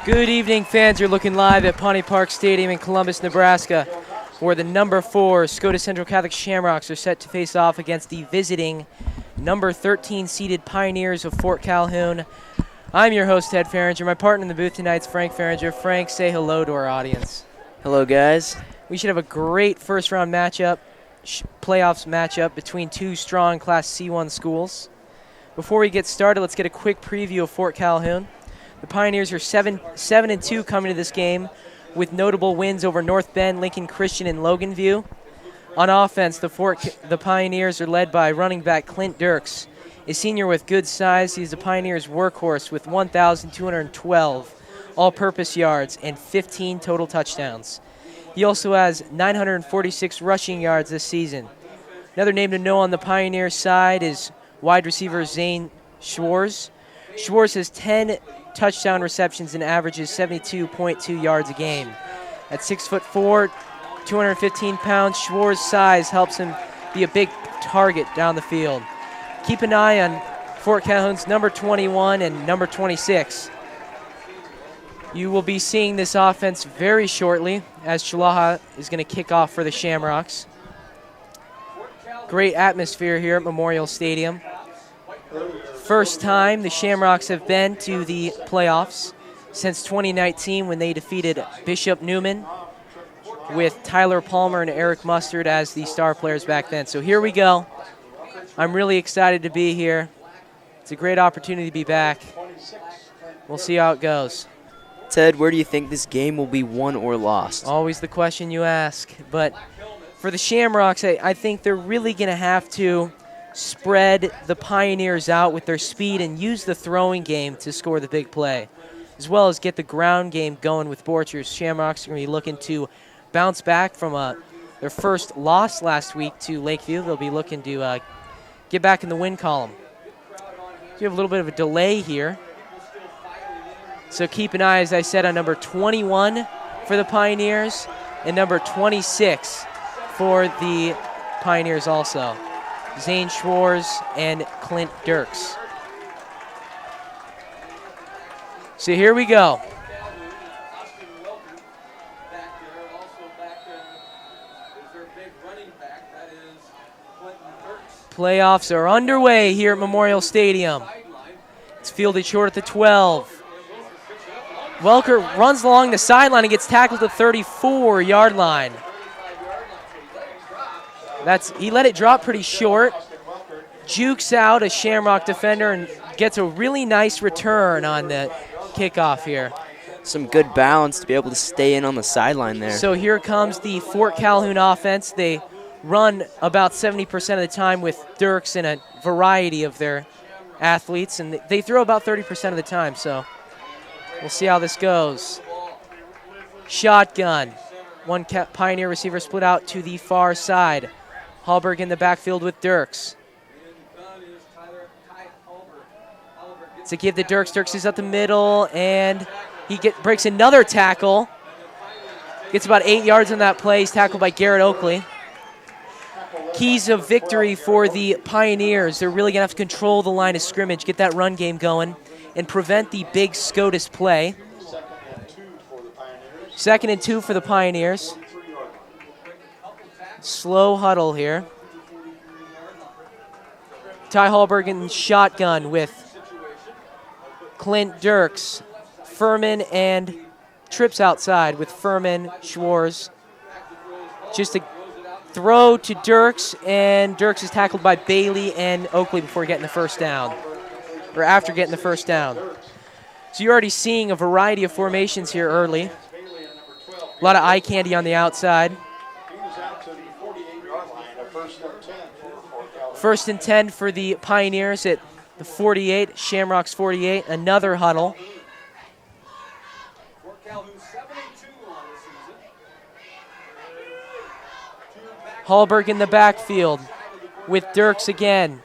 Good evening, fans. You're looking live at Pawnee Park Stadium in Columbus, Nebraska, where the number 4 Scotus Central Catholic Shamrocks are set to face off against the visiting number 13 seeded Pioneers of Fort Calhoun. I'm your host, Ted Fehringer. My partner in the booth tonight is Frank Fehringer. Frank, say hello to our audience. Hello, guys. We should have a great first-round matchup, playoffs matchup between two strong Class C1 schools. Before we get started, let's get a quick preview of Fort Calhoun. The Pioneers are 7-2 coming to this game, with notable wins over North Bend, Lincoln Christian, and Logan View. On offense, the Pioneers are led by running back Clint Dirks, a senior with good size. He's the Pioneers' workhorse with 1,212 all-purpose yards and 15 total touchdowns. He also has 946 rushing yards this season. Another name to know on the Pioneers side is wide receiver Zane Schwartz. Schwartz has 10 touchdown receptions and averages 72.2 yards a game. At 6'4", 215 pounds, Schwartz's size helps him be a big target down the field. Keep an eye on Fort Calhoun's number 21 and number 26. You will be seeing this offense very shortly as Chalaha is going to kick off for the Shamrocks. Great atmosphere here at Memorial Stadium. First time the Shamrocks have been to the playoffs since 2019 when they defeated Bishop Newman with Tyler Palmer and Eric Mustard as the star players back then. So here we go. I'm really excited to be here. It's a great opportunity to be back. We'll see how it goes. Ted, where do you think this game will be won or lost? Always the question you ask. But for the Shamrocks, I think they're really going to have to spread the Pioneers out with their speed and use the throwing game to score the big play, as well as get the ground game going with Borchers. Shamrocks are going to be looking to bounce back from their first loss last week to Lakeview. They'll be looking to get back in the win column. So you have a little bit of a delay here. So keep an eye, as I said, on number 21 for the Pioneers and number 26 for the Pioneers also. Zane Schwartz and Clint Dirks. So here we go. Playoffs are underway here at Memorial Stadium. It's fielded short at the 12. Welker runs along the sideline and gets tackled at the 34-yard line. He let it drop pretty short, jukes out a Shamrock defender, and gets a really nice return on the kickoff here. Some good balance to be able to stay in on the sideline there. So here comes the Fort Calhoun offense. They run about 70% of the time with Dirks and a variety of their athletes, and they throw about 30% of the time, so we'll see how this goes. Shotgun. One Pioneer receiver split out to the far side. Hallberg in the backfield with Dirks. To give the Dirks. Dirks is up the middle, and he breaks another tackle. Gets about 8 yards on that play. He's tackled by Garrett Oakley. Keys of victory for the Pioneers. They're really going to have to control the line of scrimmage, get that run game going, and prevent the big SCOTUS play. 2nd and 2 for the Pioneers. Slow huddle here. Ty Hallberg in shotgun with Clint Dirks. Furman and trips outside with Furman, Schwartz. Just a throw to Dirks, and Dirks is tackled by Bailey and Oakley before getting the first down, or after getting the first down. So you're already seeing a variety of formations here early. A lot of eye candy on the outside. 1st and 10 for the Pioneers at the 48, Shamrocks 48, another huddle. Hallberg in the backfield with Dirks again.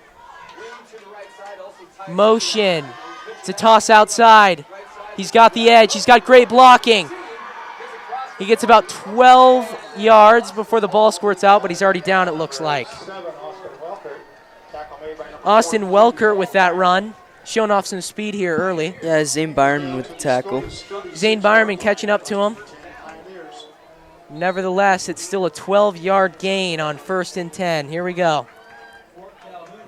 Motion. It's a toss outside. He's got the edge. He's got great blocking. He gets about 12 yards before the ball squirts out, but he's already down, it looks like. Austin Welker with that run. showing off some speed here early. Yeah, Zane Byron with the tackle. Zane Byron catching up to him. Nevertheless, it's still a 12-yard gain on 1st and 10. Here we go.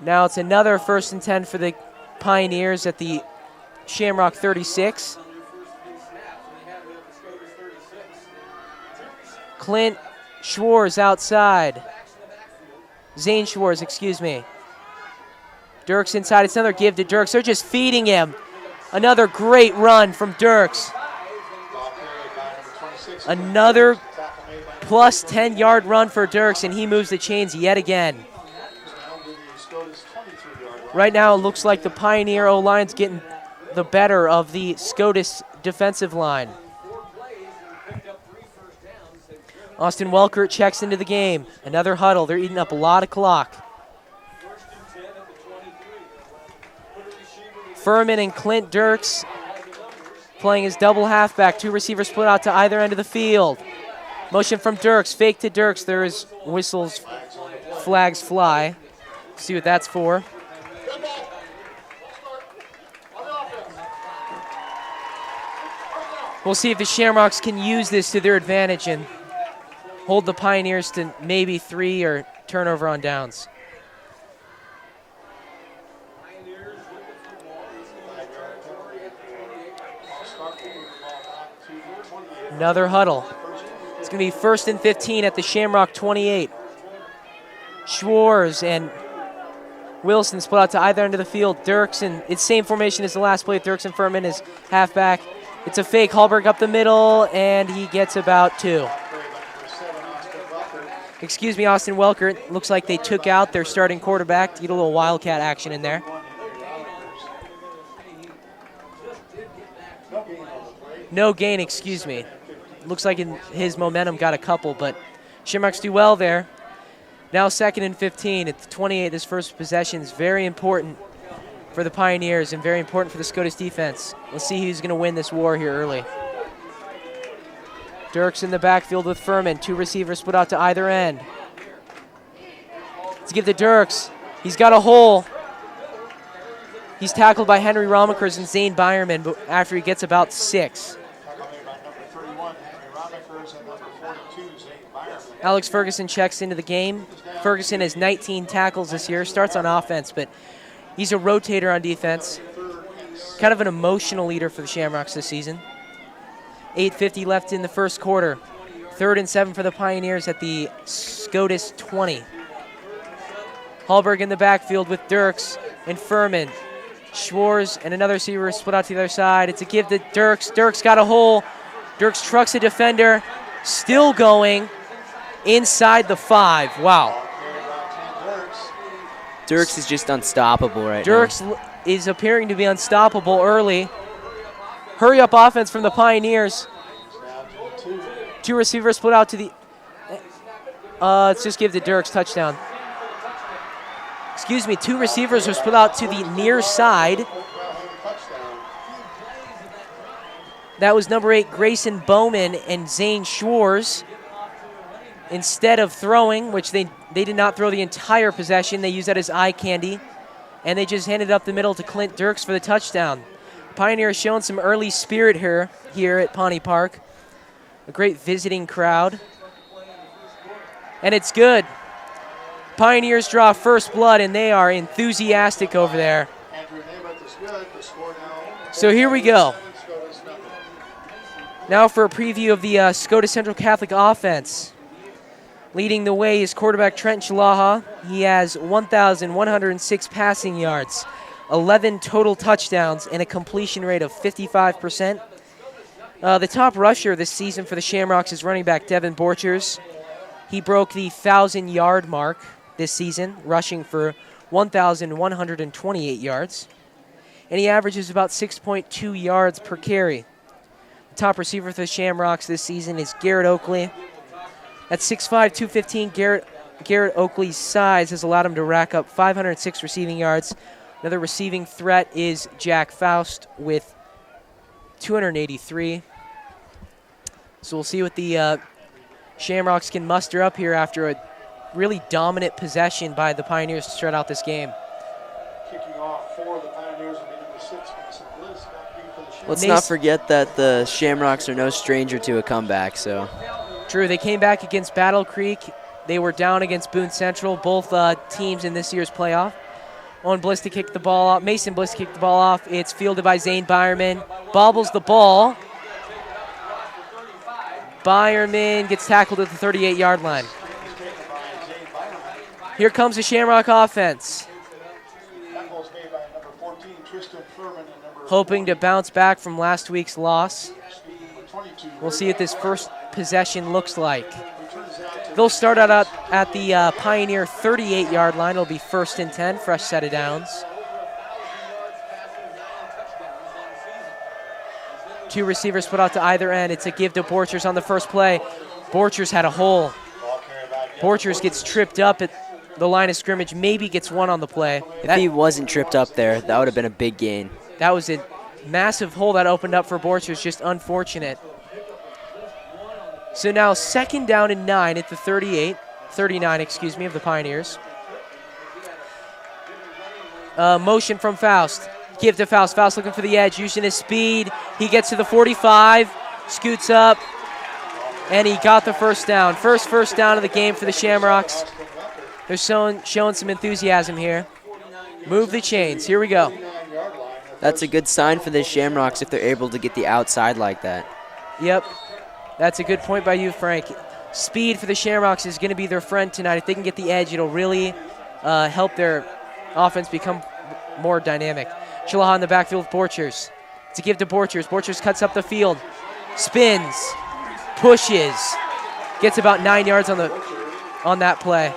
Now it's another 1st and 10 for the Pioneers at the Shamrock 36. Clint Schwartz outside. Zane Schwartz, excuse me. Dirks inside. It's another give to Dirks. They're just feeding him. Another great run from Dirks. Another plus 10-yard run for Dirks, and he moves the chains yet again. Right now, it looks like the Pioneer O-line's getting the better of the Scotus defensive line. Austin Welkert checks into the game. Another huddle. They're eating up a lot of clock. Furman and Clint Dirks playing his double halfback. 2 receivers split out to either end of the field. Motion from Dirks. Fake to Dirks. There is whistles, flags fly. See what that's for. We'll see if the Shamrocks can use this to their advantage and hold the Pioneers to maybe 3 or turnover on downs. Another huddle. It's going to be 1st and 15 at the Shamrock 28. Schwartz and Wilson split out to either end of the field. Dirks, and it's same formation as the last play. Dirks and Furman is halfback. It's a fake. Hallberg up the middle, and he gets about 2. Excuse me, Austin Welkert. Looks like they took out their starting quarterback to get a little Wildcat action in there. No gain, excuse me. Looks like his momentum got a couple, but Shamrocks do well there. Now 2nd and 15 at the 28. This first possession is very important for the Pioneers and very important for the Scotus defense. Let's see who's going to win this war here early. Dirks in the backfield with Furman. 2 receivers split out to either end. Let's give to Dirks. He's got a hole. He's tackled by Henry Ramakers and Zane Byerman, but after he gets about 6. Alex Ferguson checks into the game. Ferguson has 19 tackles this year, starts on offense, but he's a rotator on defense. Kind of an emotional leader for the Shamrocks this season. 8:50 left in the first quarter. 3rd and 7 for the Pioneers at the Scotus 20. Hallberg in the backfield with Dirks and Furman. Schwartz and another receiver split out to the other side. It's a give to Dirks. Dirks got a hole. Dirks trucks a defender. Still going inside the 5. Wow. Dirks is just unstoppable right Dirks now. is appearing to be unstoppable early. Hurry up offense from the Pioneers. 2 receivers split out to the... let's just give to Dirks touchdown. Excuse me, 2 receivers are split out to the near side. That was number 8, Grayson Bowman and Zane Schwartz. Instead of throwing, which they did not throw the entire possession, they used that as eye candy, and they just handed up the middle to Clint Dirks for the touchdown. Pioneers showing some early spirit here at Pawnee Park. A great visiting crowd. And it's good. Pioneers draw first blood, and they are enthusiastic over there. So here we go. Now for a preview of the Scotus Central Catholic offense. Leading the way is quarterback Trent Chalaha. He has 1,106 passing yards, 11 total touchdowns, and a completion rate of 55%. The top rusher this season for the Shamrocks is running back Devin Borchers. He broke the 1,000-yard mark this season, rushing for 1,128 yards. And he averages about 6.2 yards per carry. The top receiver for the Shamrocks this season is Garrett Oakley. At 6'5", 215, Garrett Oakley's size has allowed him to rack up 506 receiving yards. Another receiving threat is Jack Faust with 283. So we'll see what the Shamrocks can muster up here after a really dominant possession by the Pioneers to start out this game. Kicking off for the Pioneers will be number Let's not forget that the Shamrocks are no stranger to a comeback. So True, they came back against Battle Creek. They were down against Boone Central, both teams in this year's playoff. Owen Bliss to kick the ball off. Mason Bliss to kick the ball off. It's fielded by Zane Byerman. Bobbles the ball. Byerman gets tackled at the 38-yard line. Here comes the Shamrock offense. Hoping to bounce back from last week's loss. We'll see what this first possession looks like. They'll start out at the Pioneer 38-yard line. It'll be 1st and 10, fresh set of downs. 2 receivers split out to either end. It's a give to Borchers on the first play. Borchers had a hole. Borchers gets tripped up at the line of scrimmage, maybe gets one on the play. If he wasn't tripped up there, that would have been a big gain. That was a massive hole that opened up for Borchers, just unfortunate. So now 2nd down and 9 at the 39, of the Pioneers. Motion from Faust. Give to Faust. Faust looking for the edge, using his speed. He gets to the 45, scoots up, and he got the first down. First down of the game for the Shamrocks. They're showing some enthusiasm here. Move the chains. Here we go. That's a good sign for the Shamrocks if they're able to get the outside like that. Yep. That's a good point by you, Frank. Speed for the Shamrocks is going to be their friend tonight. If they can get the edge, it'll really help their offense become more dynamic. Chilaha in the backfield with Borchers. To give to Borchers. Borchers cuts up the field. Spins. Pushes. Gets about 9 yards on that play.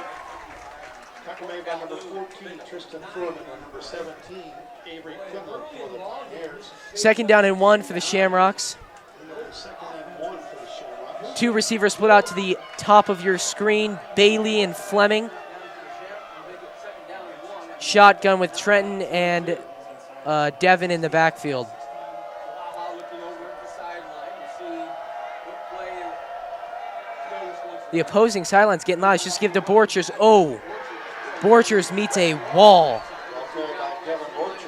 Tackle made by number 14, Tristan Furman, and number 17, Avery Quinlan for the Pioneers. 2nd down and 1 for the Shamrocks. 2 receivers split out to the top of your screen, Bailey and Fleming. Shotgun with Trenton and Devin in the backfield. The opposing sideline's getting loud. It's just give to Borchers. Oh, Borchers meets a wall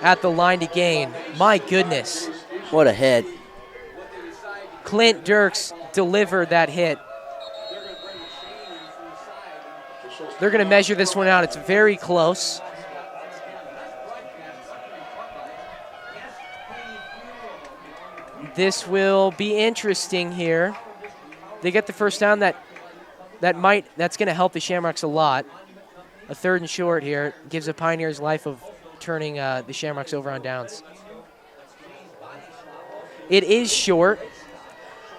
at the line to gain. My goodness. What a hit. Clint Dirks delivered that hit. They're going to measure this one out. It's very close. This will be interesting here. They get the first down. That's going to help the Shamrocks a lot. A 3rd and short here gives the Pioneers life of turning the Shamrocks over on downs. It is short,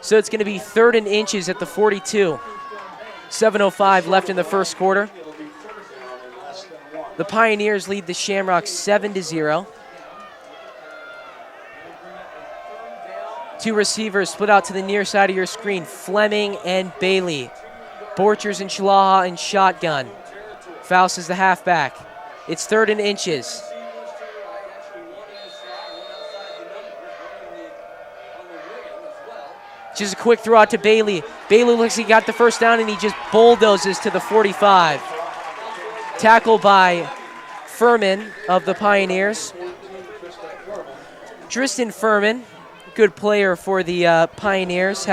so it's going to be 3rd and inches at the 42. 7:05 left in the first quarter. The Pioneers lead the Shamrocks 7-0. 2 receivers split out to the near side of your screen, Fleming and Bailey. Borchers and Chilaha in shotgun. Faust is the halfback. It's 3rd and inches. Just a quick throw out to Bailey. Bailey looks like he got the first down and he just bulldozes to the 45. Tackle by Furman of the Pioneers. Tristan Furman, good player for the Pioneers,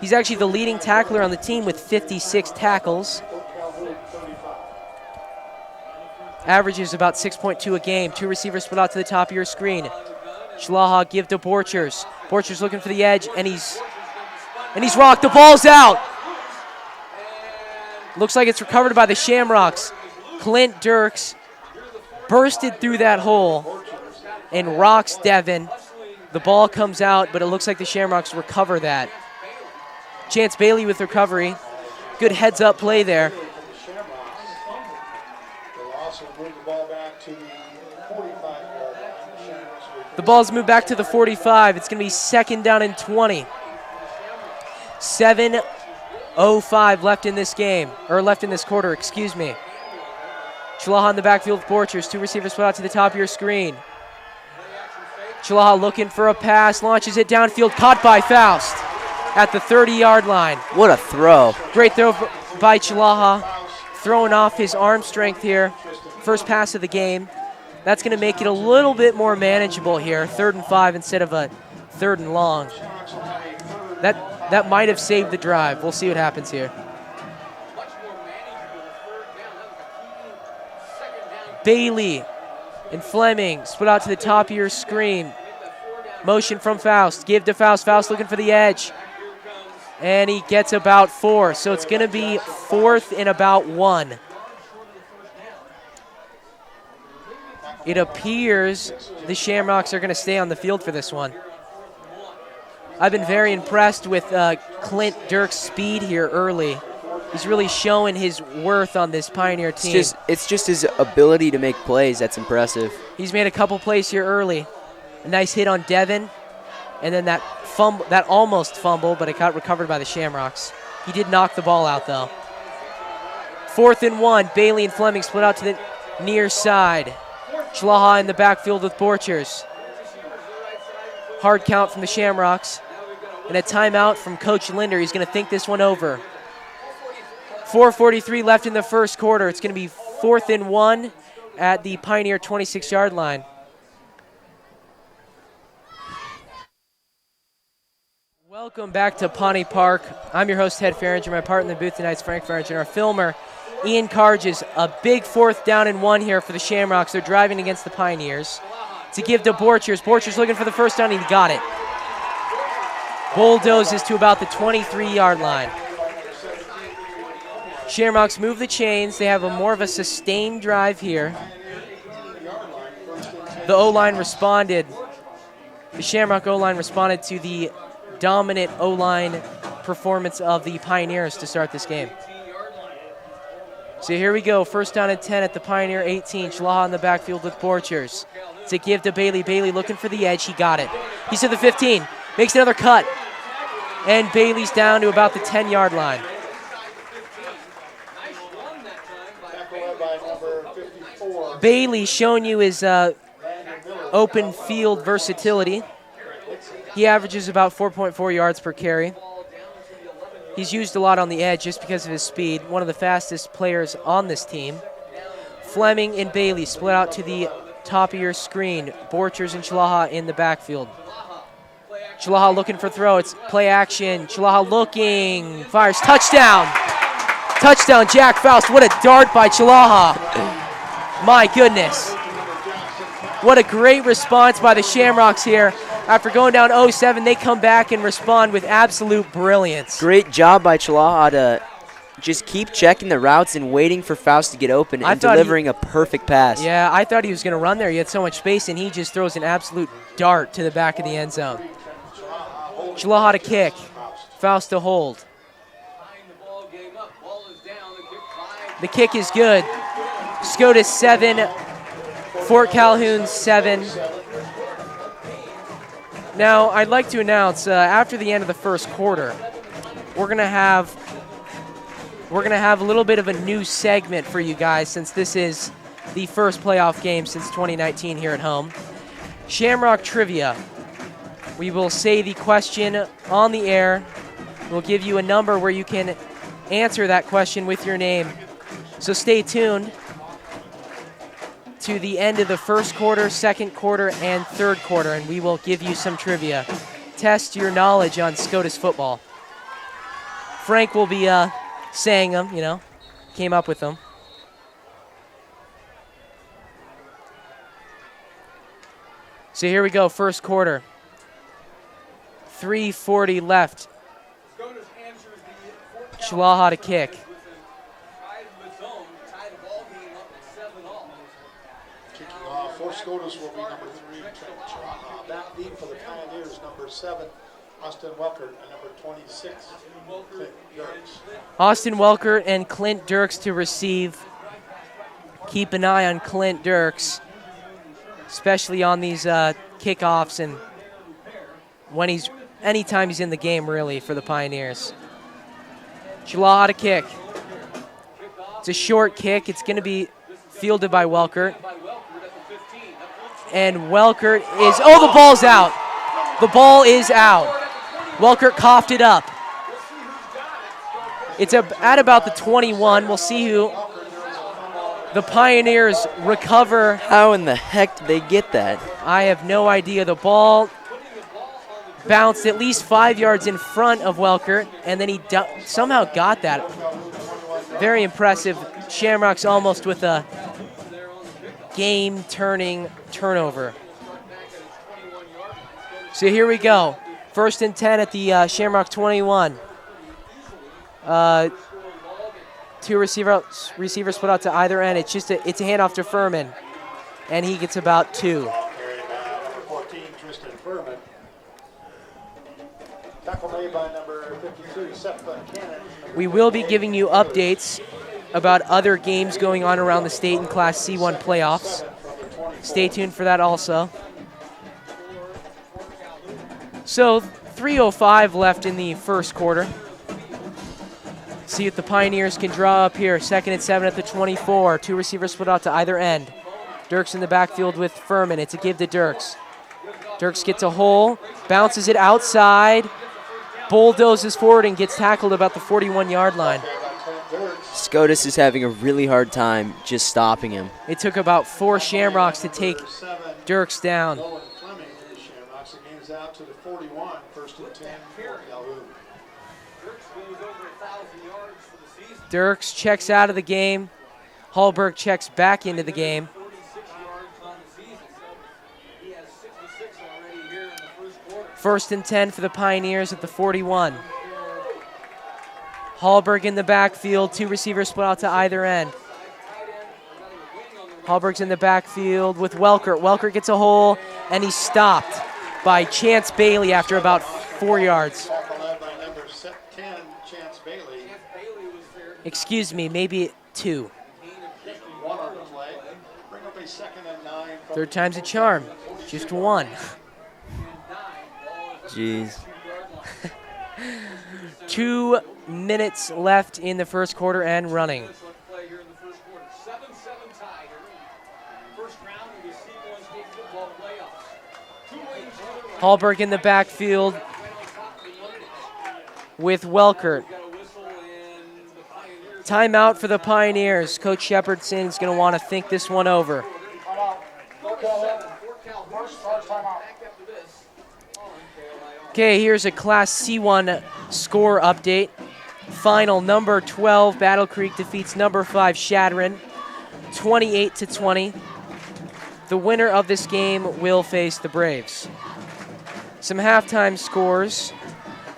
he's actually the leading tackler on the team with 56 tackles. Averages about 6.2 a game. 2 receivers split out to the top of your screen. Chilaha give to Borchers. Borchers looking for the edge, and he's rocked. The ball's out. Looks like it's recovered by the Shamrocks. Clint Dirks bursted through that hole and rocks Devin. The ball comes out, but it looks like the Shamrocks recover that. Chance Bailey with recovery. Good heads-up play there. The ball's moved back to the 45. It's going to be 2nd down and 20. 7:05 left in this game, or left in this quarter, excuse me. Chilaha in the backfield with Borchers. 2 receivers put out to the top of your screen. Chilaha looking for a pass, launches it downfield, caught by Faust at the 30-yard line. What a throw. Great throw by Chilaha, throwing off his arm strength here. First pass of the game. That's going to make it a little bit more manageable here. 3rd and 5 instead of a 3rd and long. That might have saved the drive. We'll see what happens here. Bailey and Fleming split out to the top of your screen. Motion from Faust. Give to Faust. Faust looking for the edge. And he gets about 4. So it's going to be 4th and about 1. It appears the Shamrocks are going to stay on the field for this one. I've been very impressed with Clint Dirk's speed here early. He's really showing his worth on this Pioneer team. It's just his ability to make plays that's impressive. He's made a couple plays here early. A nice hit on Devin, and then that almost fumble, but it got recovered by the Shamrocks. He did knock the ball out, though. 4th and 1. Bailey and Fleming split out to the near side. Schlaha in the backfield with Borchers. Hard count from the Shamrocks. And a timeout from Coach Linder. He's going to think this one over. 4:43 left in the first quarter. It's going to be 4th and 1 at the Pioneer 26-yard line. Welcome back to Pawnee Park. I'm your host, Ted Fehringer. My partner in the booth tonight is Frank Fehringer. And our filmer, Ian Karges. A big 4th down and 1 here for the Shamrocks. They're driving against the Pioneers. To give to Borchers. Borchers looking for the first down. He got it. Bulldozes to about the 23-yard line. Shamrocks move the chains. They have more of a sustained drive here. The O-line responded. The Shamrock O-line responded to the dominant O-line performance of the Pioneers to start this game. So here we go. 1st down and 10 at the Pioneer 18. Schlaha in the backfield with Borchers. To give to Bailey. Bailey looking for the edge. He got it. He's to the 15. Makes another cut. And Bailey's down to about the 10-yard line. Bailey showing you his open field versatility. He averages about 4.4 yards per carry. He's used a lot on the edge just because of his speed. One of the fastest players on this team. Fleming and Bailey split out to the top of your screen. Borchers and Schlaha in the backfield. Schlaha looking for throw. It's play action. Schlaha looking. Fires. Touchdown. Touchdown, Jack Faust. What a dart by Schlaha. My goodness. What a great response by the Shamrocks here. After going down 0-7, they come back and respond with absolute brilliance. Great job by Schlaha to just keep checking the routes and waiting for Faust to get open and delivering a perfect pass. Yeah, I thought he was going to run there. He had so much space, and he just throws an absolute dart to the back of the end zone. Schlaha to kick. Faust to hold. The kick is good. Scotus 7, Fort Calhoun 7. Now, I'd like to announce after the end of the first quarter, we're gonna have a little bit of a new segment for you guys since this is the first playoff game since 2019 here at home. Shamrock Trivia. We will say the question on the air. We'll give you a number where you can answer that question with your name. So stay tuned to the end of the first quarter, second quarter, and third quarter, and we will give you some trivia. Test your knowledge on Scotus football. Frank will be saying them, came up with them. So here we go, first quarter. 3:40 left. Schlaha to kick. For Scotus will be number 3, Trent Schlaha. That lead for the Pioneers, number 7, Austin Welkert, and number 26, Clint Dirks. Austin Welkert and Clint Dirks to receive. Keep an eye on Clint Dirks, especially on these kickoffs and anytime he's in the game, really, for the Pioneers. Schlaha to kick. It's a short kick. It's going to be fielded by Welkert. And Welkert is, the ball's out. The ball is out. Welkert coughed it up. It's at about the 21. We'll see who The Pioneers recover. How in the heck did they get that? I have no idea. The ball bounced at least 5 yards in front of Welkert, and then he somehow got that. Very impressive. Shamrocks almost with a game-turning turnover. So here we go. 1st and 10 at the Shamrock 21. Two receivers split out to either end. It's a handoff to Furman, and he gets about 2. Number 14, Tristan Furman. Tackle made by number 52, Seth Cannon. We will be giving you updates about other games going on around the state in Class C1 playoffs. Stay tuned for that also. So 3:05 left in the first quarter. See if the Pioneers can draw up here. 2nd and 7 at the 24. 2 receivers split out to either end. Dirks in the backfield with Furman. It's a give to Dirks. Dirks gets a hole, bounces it outside, bulldozes forward and gets tackled about the 41-yard line. Scotus is having a really hard time just stopping him. It took about 4 Shamrocks to take Dirks down. Shamrocks gains out to the 41, 1st and 10, Fort Calhoun. Dirks checks out of the game. Hallberg checks back into the game. First and 10 for the Pioneers at the 41. Hallberg in the backfield. 2 receivers split out to either end. Hallberg's in the backfield with Welkert. Welkert gets a hole, and he's stopped by Chance Bailey after about 4 yards. Excuse me, maybe 2. Third time's a charm. Just 1. Jeez. 2 minutes left in the first quarter and running. Hallberg in the backfield with Welkert. Timeout for the Pioneers. Coach Shepardson is going to want to think this one over. Okay, here's a Class C1 score update. Final, number 12, Battle Creek defeats number 5, Shadron, 28-20. The winner of this game will face the Braves. Some halftime scores.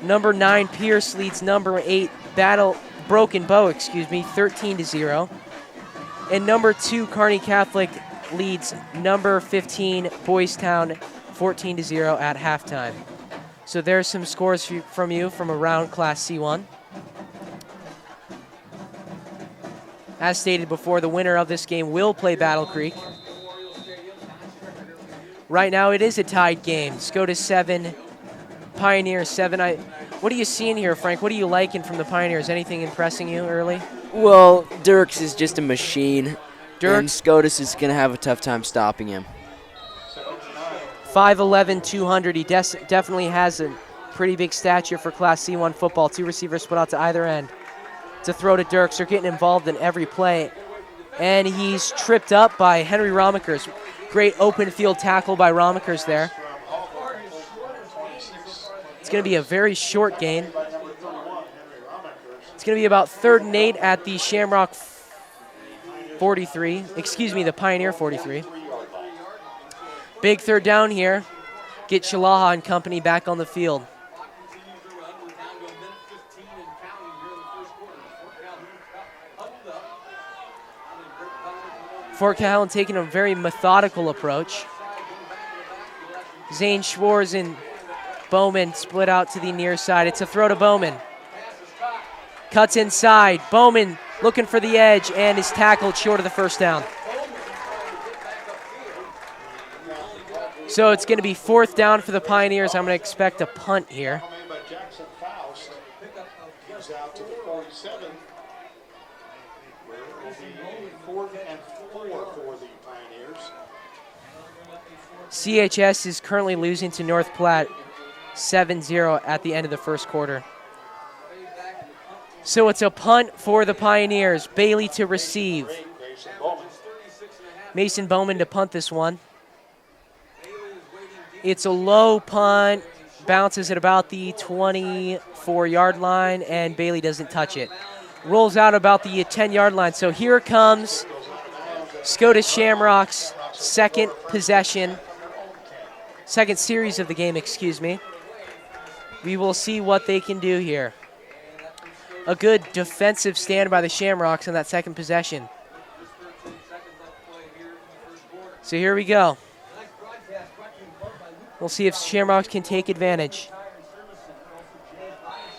Number 9, Pierce leads number 8, Broken Bow, 13-0. And number 2, Kearney Catholic leads number 15, Boys Town, 14-0 at halftime. So there's some scores from you from around Class C1. As stated before, the winner of this game will play Battle Creek. Right now it is a tied game. Scotus 7, Pioneers 7. What are you seeing here, Frank? What are you liking from the Pioneers? Anything impressing you early? Well, Dirks is just a machine. Dirks. And Scotus is going to have a tough time stopping him. 5'11", 200. He definitely has a pretty big stature for Class C1 football. 2 receivers split out to either end. To throw to Dirks. They're getting involved in every play. And he's tripped up by Henry Romekers. Great open field tackle by Romekers there. It's going to be a very short gain. It's going to be about 3rd and 8 at the Shamrock 43. The Pioneer 43. Big 3rd down here. Get Shalaha and company back on the field. Fort Calhoun taking a very methodical approach. Zane Schwartz and Bowman split out to the near side. It's a throw to Bowman. Cuts inside. Bowman looking for the edge and is tackled short of the first down. So it's going to be 4th down for the Pioneers. I'm going to expect a punt here. Out to the 47. Where it will be 4th and 4 for the Pioneers. CHS is currently losing to North Platte 7-0 at the end of the first quarter. So it's a punt for the Pioneers. Bailey to receive. Grayson Bowman Mason Bowman to punt this one. It's a low punt, bounces at about the 24-yard line, and Bailey doesn't touch it. Rolls out about the 10-yard line. So here comes Scotus Shamrocks' second series of the game, excuse me. We will see what they can do here. A good defensive stand by the Shamrocks on that second possession. So here we go. We'll see if Shamrocks can take advantage.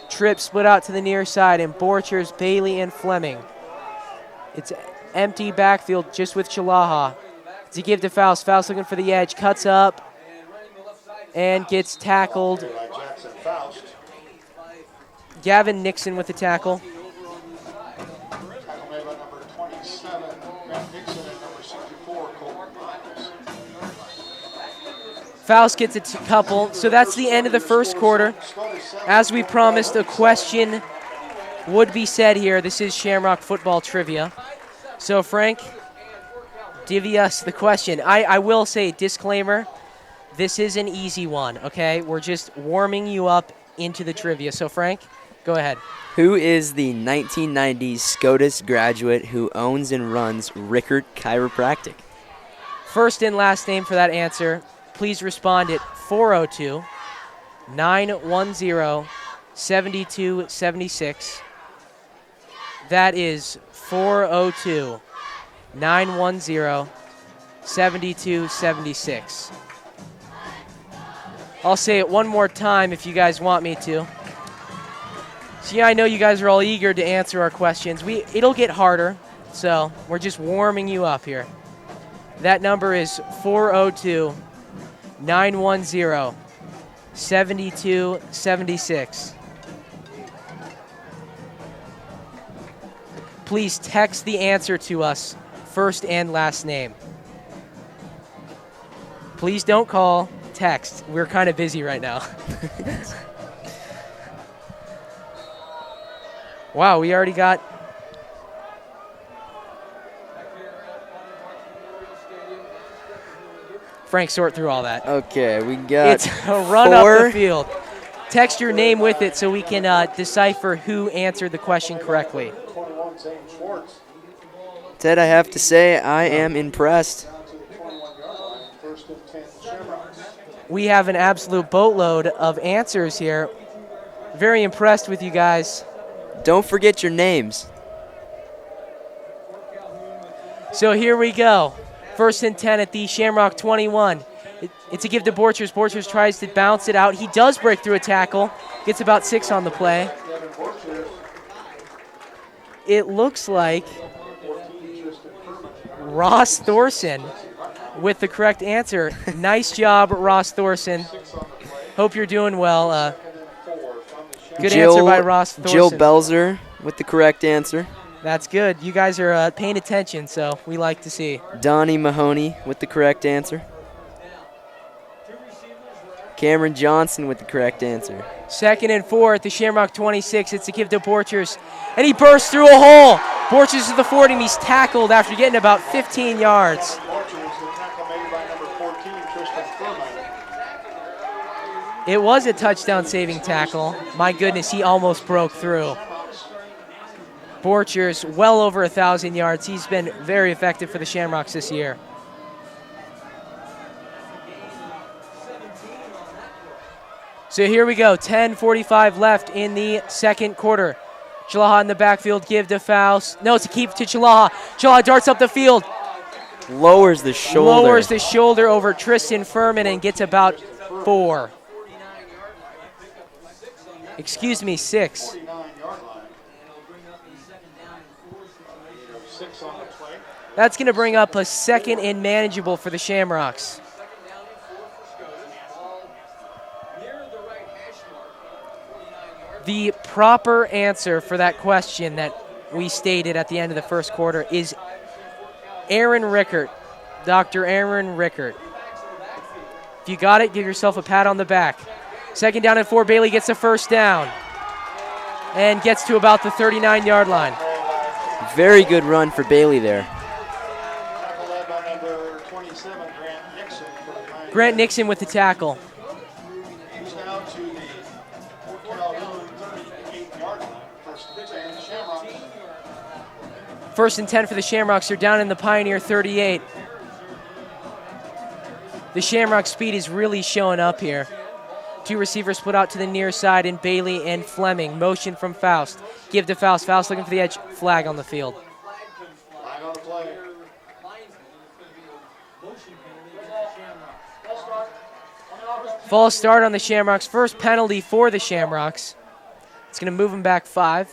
Trip split out to the near side, and Borchers, Bailey, and Fleming. It's empty backfield just with Chalaha. To give to Faust. Faust looking for the edge, cuts up, and gets tackled. Gavin Nixon with the tackle. Tackle made by number 27, Matt Nixon, and number 64, Colton Miles. Faust gets a couple. So that's the end of the first quarter. As we promised, a question would be said here. This is Shamrock football trivia. So, Frank, divvy us the question. I will say, disclaimer, this is an easy one, okay? We're just warming you up into the trivia. So, Frank, go ahead. Who is the 1990s Scotus graduate who owns and runs Rickert Chiropractic? First and last name for that answer. Please respond at 402-910-7276. That is 402-910-7276. I'll say it one more time if you guys want me to. So yeah, I know you guys are all eager to answer our questions. It'll get harder, so we're just warming you up here. That number is 402-910-7276. Please text the answer to us, first and last name. Please don't call, text. We're kind of busy right now. Wow, we already got... Frank, sort through all that. Okay, we got It's a run up the field. Text your name with it so we can decipher who answered the question correctly. Ted, I have to say, I am impressed. We have an absolute boatload of answers here. Very impressed with you guys. Don't forget your names. So here we go. First and 10 at the Shamrock 21. It's a give to Borchers. Borchers tries to bounce it out. He does break through a tackle. Gets about 6 on the play. It looks like Ross Thorson with the correct answer. Nice job, Ross Thorson. Hope you're doing well. Good answer by Ross Thorson. Jill Belzer with the correct answer. That's good. You guys are paying attention, so we like to see. Donnie Mahoney with the correct answer. Cameron Johnson with the correct answer. 2nd and 4 at the Shamrock 26. It's a give to Borchers. And he bursts through a hole. Borchers to the 40, and he's tackled after getting about 15 yards. It was a touchdown-saving tackle. My goodness, he almost broke through. Borchers, well over 1,000 yards. He's been very effective for the Shamrocks this year. So here we go, 10:45 left in the second quarter. Chalaha in the backfield, give to Faust. No, it's a keep to Chalaha. Chalaha darts up the field. Lowers the shoulder. Lowers the shoulder over Tristan Furman and gets about 4. Excuse me, 6. That's going to bring up a 2nd and manageable for the Shamrocks. The proper answer for that question that we stated at the end of the first quarter is Aaron Rickert, Dr. Aaron Rickert. If you got it, give yourself a pat on the back. 2nd down and 4, Bailey gets a first down and gets to about the 39-yard line. Very good run for Bailey there. Grant Nixon with the tackle. He's now to the Fort Calhoun 38-yard line. First and 10, Shamrocks. First and 10 for the Shamrocks. They're down in the Pioneer 38. The Shamrock speed is really showing up here. Two receivers split out to the near side in Bailey and Fleming. Motion from Faust. Give to Faust. Faust looking for the edge. Flag on the field. Flag on the play. False start on the Shamrocks. First penalty for the Shamrocks. It's going to move them back 5.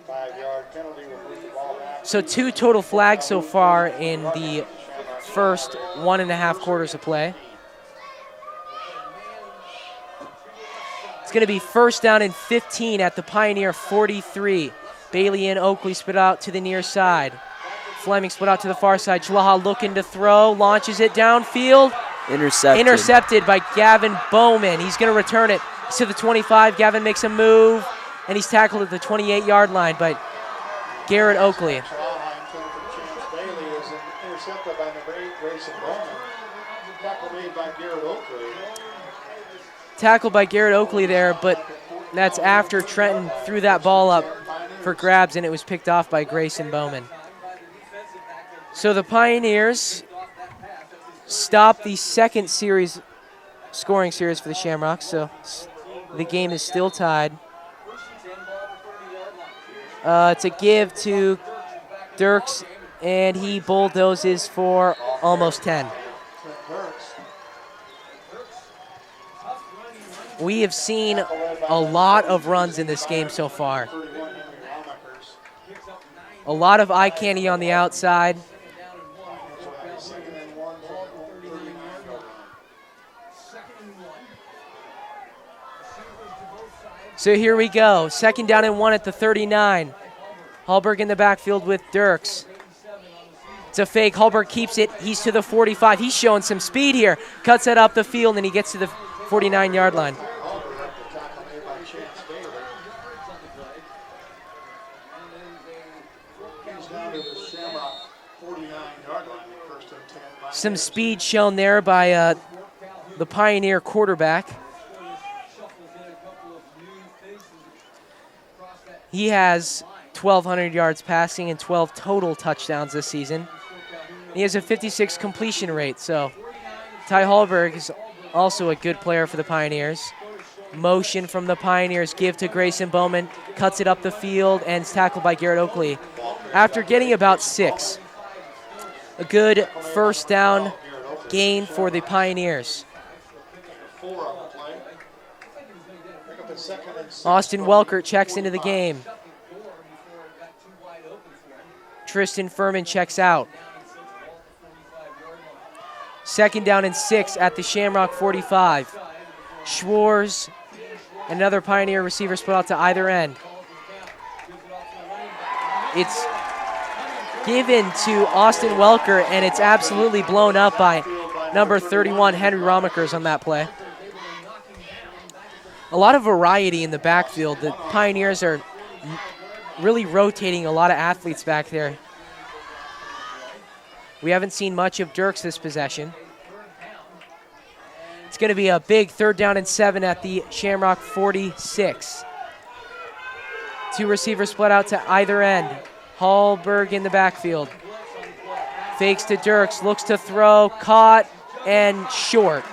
5-yard penalty will move the ball back. So 2 total flags so far in the first 1.5 quarters of play. It's going to be first down and 15 at the Pioneer 43. Bailey and Oakley split out to the near side. Fleming split out to the far side. Chlaha looking to throw, launches it downfield. Intercepted by Gavin Bowman. He's going to return it. He's to the 25. Gavin makes a move, and he's tackled at the 28-yard line by Garrett Oakley. Bailey is intercepted by number 8, Grayson Bowman. Tackle made by Garrett Oakley. Tackled by Garrett Oakley there, but that's after Trenton threw that ball up for grabs, and it was picked off by Grayson Bowman. So the Pioneers stop the second scoring series for the Shamrocks, so the game is still tied. It's a give to Dirks, and he bulldozes for almost 10. We have seen a lot of runs in this game so far. A lot of eye candy on the outside. So here we go. Second down and 1 at the 39. Hallberg in the backfield with Dirks. It's a fake. Hallberg keeps it. He's to the 45. He's showing some speed here. Cuts it up the field, and he gets to the 49-yard line. Some speed shown there by the Pioneer quarterback. He has 1,200 yards passing and 12 total touchdowns this season. He has a 56 completion rate, so Ty Hallberg is also a good player for the Pioneers. Motion from the Pioneers, give to Grayson Bowman, cuts it up the field, and is tackled by Garrett Oakley after getting about 6. A good first down gain for the Pioneers. Austin Welkert checks into the game. Tristan Furman checks out. Second down and 6 at the Shamrock 45. Schwartz, another Pioneer receiver, split out to either end. It's given to Austin Welker, and it's absolutely blown up by number 31, Henry Romakers, on that play. A lot of variety in the backfield. The Pioneers are really rotating a lot of athletes back there. We haven't seen much of Dirks this possession. It's going to be a big third down and 7 at the Shamrock 46. 2 receivers split out to either end. Hallberg in the backfield. Fakes to Dirks, looks to throw, caught, and short.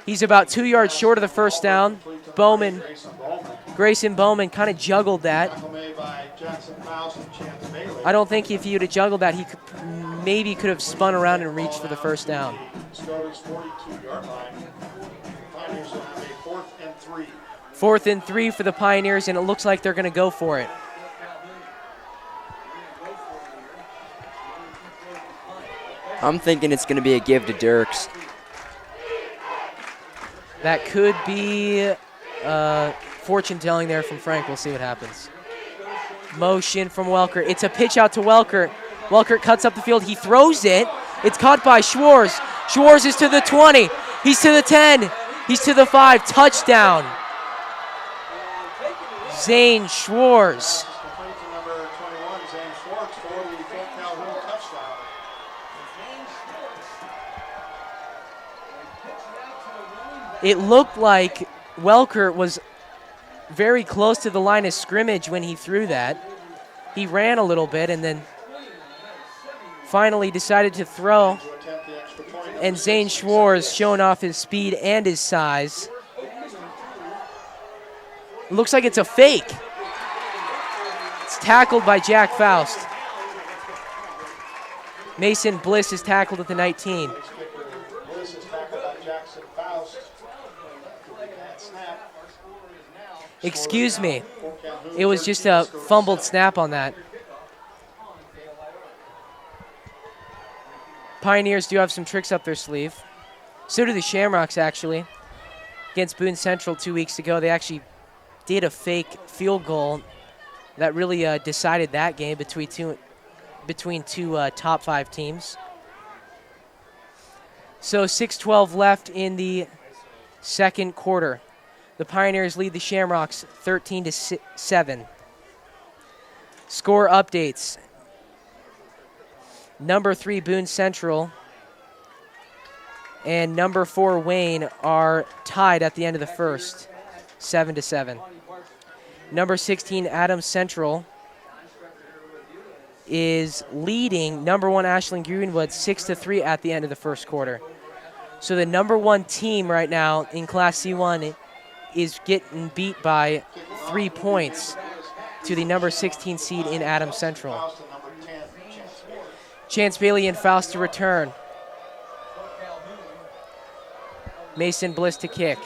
He's about 2 yards short of the first down. Grayson Bowman kind of juggled that. I don't think if he would have juggled that, he maybe could have spun around and reached for the first down. Scotus 42-yard line. Pioneers will have a 4th and 3. 4th and 3 for the Pioneers, and it looks like they're going to go for it. I'm thinking it's going to be a give to Dirks. That could be fortune telling there from Frank. We'll see what happens. Motion from Welker. It's a pitch out to Welker. Welker cuts up the field. He throws it. It's caught by Schwartz. Schwartz is to the 20. He's to the 10. He's to the 5. Touchdown. Zane Schwartz. It looked like Welker was very close to the line of scrimmage when he threw that. He ran a little bit and then finally decided to throw. And Zane Schwartz showing off his speed and his size. Looks like it's a fake. It's tackled by Jack Faust. Mason Bliss is tackled at the 19. Bliss is tackled by Jackson Faust. Excuse me. It was just a fumbled snap on that. Pioneers do have some tricks up their sleeve. So do the Shamrocks, actually. Against Boone Central 2 weeks ago, they actually did a fake field goal that really decided that game between two top 5 teams. So 6:12 left in the second quarter. The Pioneers lead the Shamrocks 13-7. Score updates. Number 3 Boone Central and number 4 Wayne are tied at the end of the first, 7-7. Number 16 Adams Central is leading number 1 Ashland Greenwood 6-3 at the end of the first quarter. So the number 1 team right now in Class C1 is getting beat by 3 points to the number 16 seed in Adams Central. Chance Bailey and Faust to return. Mason Bliss to kick.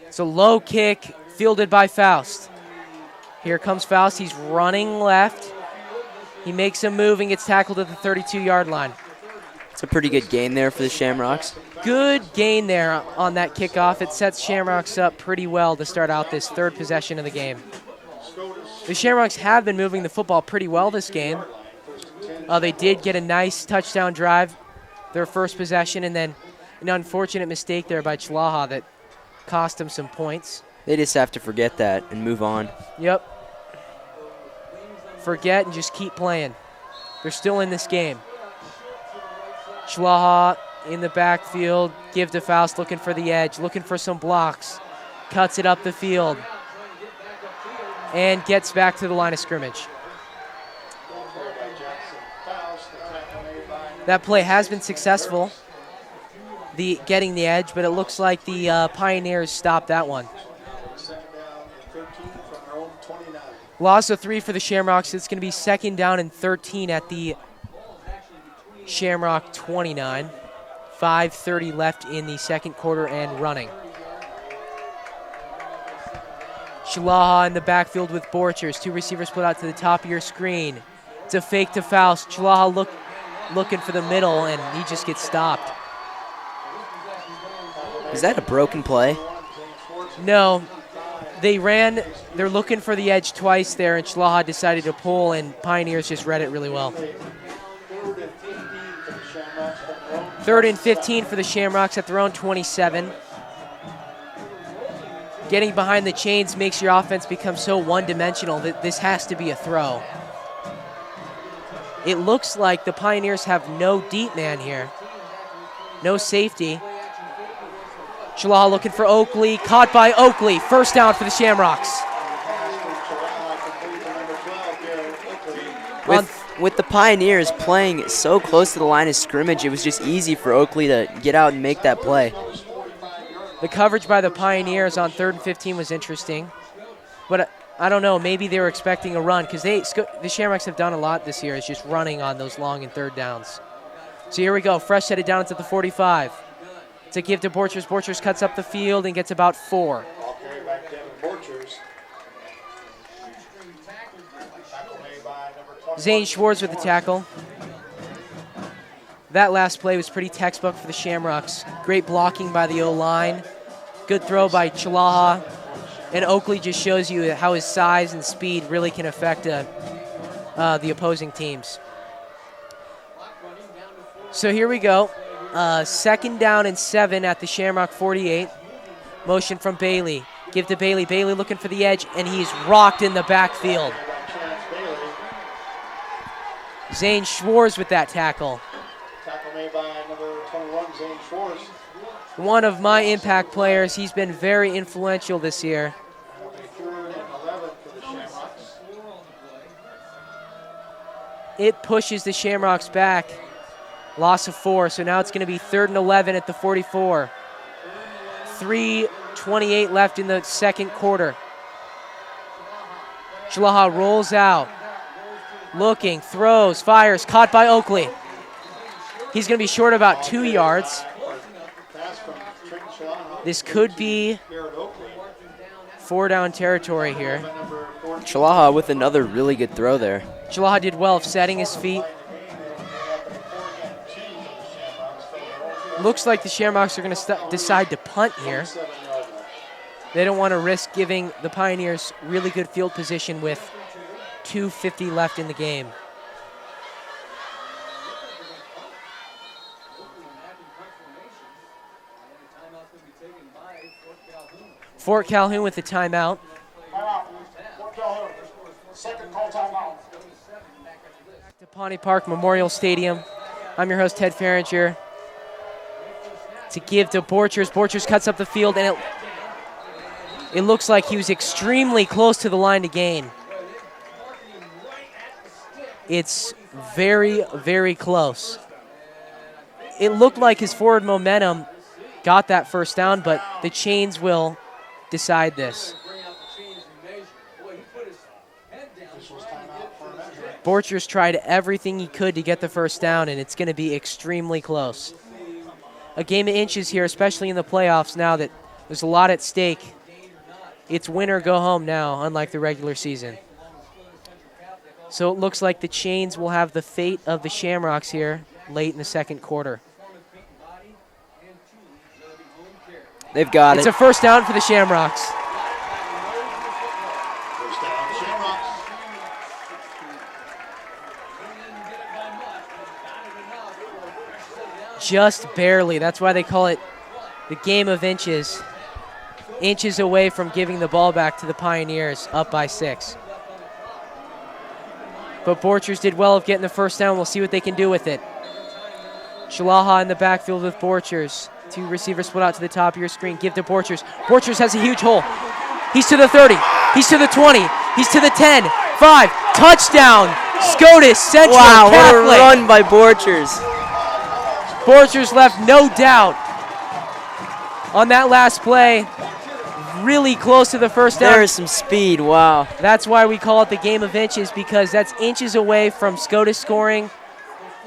It's a low kick fielded by Faust. Here comes Faust. He's running left. He makes a move and gets tackled at the 32-yard line. It's a pretty good gain there for the Shamrocks. Good gain there on that kickoff. It sets Shamrocks up pretty well to start out this third possession of the game. The Shamrocks have been moving the football pretty well this game. They did get a nice touchdown drive, their first possession, and then an unfortunate mistake there by Chalaha that cost them some points. They just have to forget that and move on. Yep. Forget and just keep playing. They're still in this game. Chalaha in the backfield, give to Faust, looking for the edge, looking for some blocks. Cuts it up the field and gets back to the line of scrimmage. That play has been successful, getting the edge, but it looks like the Pioneers stopped that one. Loss of 3 for the Shamrocks. It's going to be 2nd down and 13 at the Shamrock 29. 5:30 left in the second quarter and running. Chalaha in the backfield with Borchers. 2 receivers split out to the top of your screen. It's a fake to Faust. Chalaha looking for the middle, and he just gets stopped. Is that a broken play? No. They're looking for the edge twice there, and Chalaha decided to pull, and Pioneers just read it really well. 3rd and 15 for the Shamrocks at their own 27. Getting behind the chains makes your offense become so one-dimensional that this has to be a throw. It looks like the Pioneers have no deep man here. No safety. Chalaha looking for Oakley. Caught by Oakley. First down for the Shamrocks. With the Pioneers playing so close to the line of scrimmage, it was just easy for Oakley to get out and make that play. The coverage by the Pioneers on 3rd and 15 was interesting. But I don't know, maybe they were expecting a run because the Shamrocks have done a lot this year is just running on those long and 3rd downs. So here we go, fresh headed down to the 45. To give to Borchers. Borchers cuts up the field and gets about 4. Zane Schwartz with the tackle. That last play was pretty textbook for the Shamrocks. Great blocking by the O-line. Good throw by Chalaha. And Oakley just shows you how his size and speed really can affect the opposing teams. So here we go. 2nd down and 7 at the Shamrock 48. Motion from Bailey. Give to Bailey. Bailey looking for the edge, and he's rocked in the backfield. Zane Schwartz with that tackle. Tackle made by number 21, Zane Schwartz. One of my impact players. He's been very influential this year. That'll be 3rd and 11 for the Shamrocks. It pushes the Shamrocks back. Loss of 4, so now it's going to be 3rd and 11 at the 44. 3:28 left in the second quarter. Chalaha rolls out. Looking, throws, fires, caught by Oakley. He's going to be short about 2 yards. This could be 4-down territory here. Chalaha with another really good throw there. Chalaha did well of setting his feet. Looks like the Shamrocks are going to decide to punt here. They don't want to risk giving the Pioneers really good field position with 2:50 left in the game. Fort Calhoun with the timeout. Fort Calhoun, second call timeout. To Pawnee Park Memorial Stadium. I'm your host, Ted Fehringer. To give to Borchers. Borchers cuts up the field, and it looks like he was extremely close to the line to gain. It's very, very close. It looked like his forward momentum got that first down, but the chains will decide this. Borchers tried everything he could to get the first down, and it's going to be extremely close. A game of inches here, especially in the playoffs now that there's a lot at stake. It's win or go home now, unlike the regular season. So it looks like the Chains will have the fate of the Shamrocks here late in the second quarter. They've got it. It's a first down for the Shamrocks. First down, Shamrocks. Just barely. That's why they call it the game of inches. Inches away from giving the ball back to the Pioneers, up by 6. But Borchers did well of getting the first down. We'll see what they can do with it. Chalaha in the backfield with Borchers. 2 receivers split out to the top of your screen. Give to Borchers. Borchers has a huge hole. He's to the 30. He's to the 20. He's to the 10. 5. Touchdown. Scotus Central Catholic. Wow, what a run by Borchers. Borchers left no doubt on that last play. Really close to the first down. There is some speed, wow. That's why we call it the game of inches, because that's inches away from Scotus scoring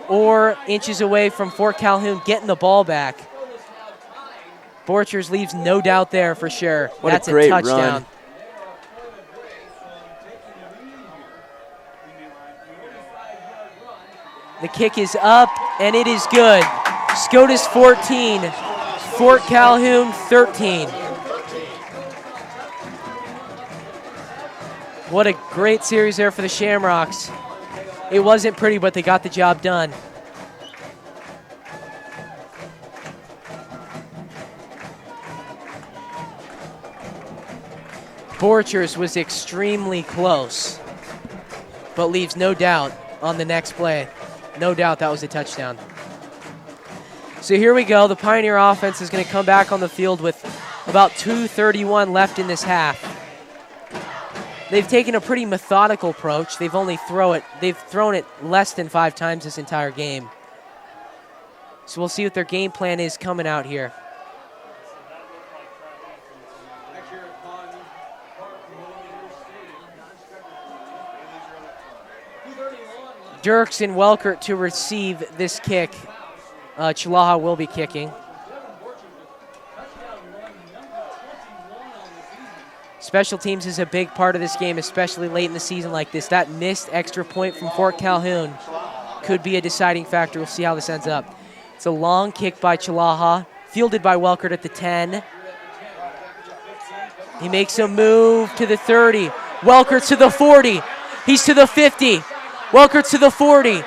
or inches away from Fort Calhoun getting the ball back. Borchers leaves no doubt there for sure. What That's a great touchdown. run. The kick is up, and it is good. Scotus 14, Fort Calhoun 13. What a great series there for the Shamrocks. It wasn't pretty, but they got the job done. Borchers was extremely close, but leaves no doubt on the next play. No doubt that was a touchdown. So here we go. The Pioneer offense is going to come back on the field with about 2:31 left in this half. They've taken a pretty methodical approach. They've thrown it less than 5 times this entire game. So we'll see what their game plan is coming out here. Dirks and Welkert to receive this kick. Chalaha will be kicking. Special teams is a big part of this game, especially late in the season like this. That missed extra point from Fort Calhoun could be a deciding factor. We'll see how this ends up. It's a long kick by Chalaha, fielded by Welkert at the 10. He makes a move to the 30. Welkert to the 40. He's to the 50. Welkert to the 40.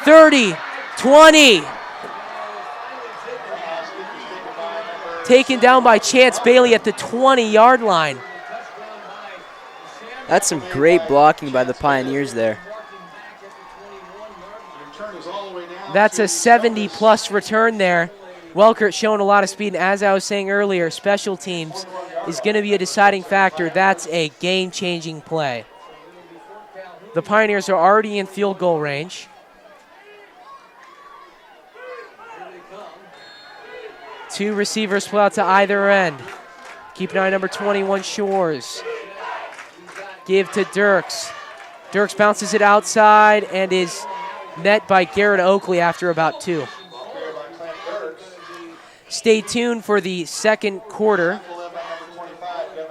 30. 20. Taken down by Chance Bailey at the 20-yard line. That's some great blocking by the Pioneers there. goes all the way down. That's a 70-plus return there. Welkert showing a lot of speed. And as I was saying earlier, special teams is going to be a deciding factor. That's a game-changing play. The Pioneers are already in field goal range. Two receivers split out to either end. Keep an eye on number 21, Shores. Give to Dirks. Dirks bounces it outside and is met by Garrett Oakley after about 2. Stay tuned for the second quarter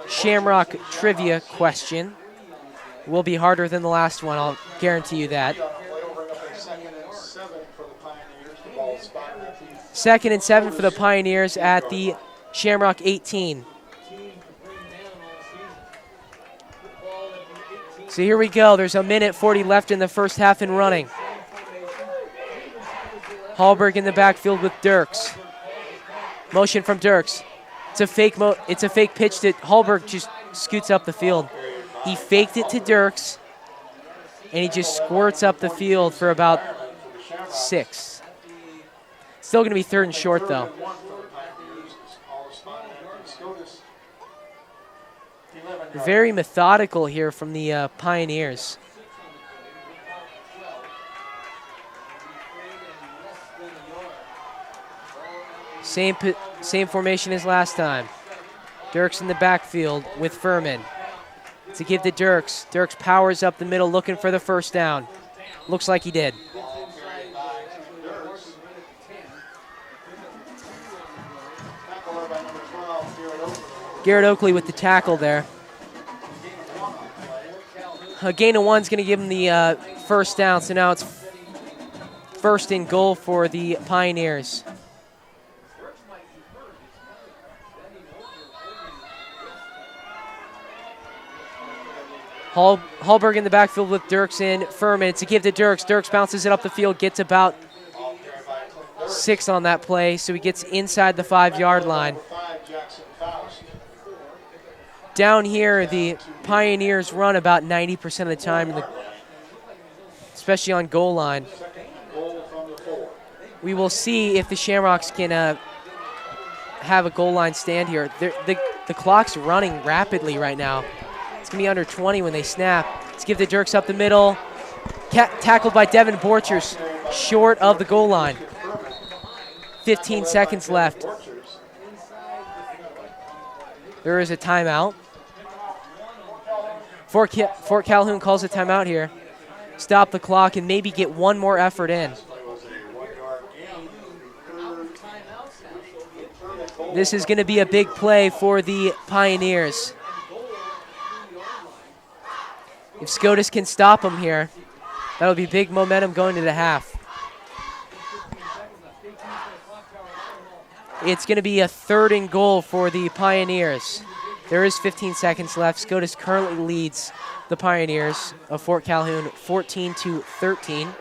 Shamrock trivia question. Will be harder than the last one, I'll guarantee you that. Second and 7 for the Pioneers at the Shamrock 18. So here we go. There's a minute 40 left in the first half and running. Hallberg in the backfield with Dirks. Motion from Dirks. It's a fake pitch that Hallberg just scoots up the field. He faked it to Dirks, and he just squirts up the field for about 6. Still going to be 3rd and short, though. Very methodical here from the Pioneers. Same formation as last time. Dirks in the backfield with Furman. To give to Dirks. Dirks powers up the middle looking for the first down. Looks like he did. Garrett Oakley with the tackle there. A gain of 1's going to give him the first down, so now it's 1st and goal for the Pioneers. Hallberg in the backfield with Dirks in. Furman to give to Dirks. Dirks bounces it up the field, gets about 6 on that play, so he gets inside the 5-yard line. Down here, the Pioneers run about 90% of the time, especially on goal line. We will see if the Shamrocks can have a goal line stand here. The clock's running rapidly right now. It's going to be under 20 when they snap. Let's give the Dirks up the middle. Tackled by Devin Borchers, short of the goal line. 15 seconds left. There is a timeout. Fort Calhoun calls a timeout here. Stop the clock and maybe get one more effort in. This is going to be a big play for the Pioneers. If Scotus can stop them here, that'll be big momentum going to the half. It's going to be a 3rd and goal for the Pioneers. There is 15 seconds left. Scotus currently leads the Pioneers of Fort Calhoun 14-13.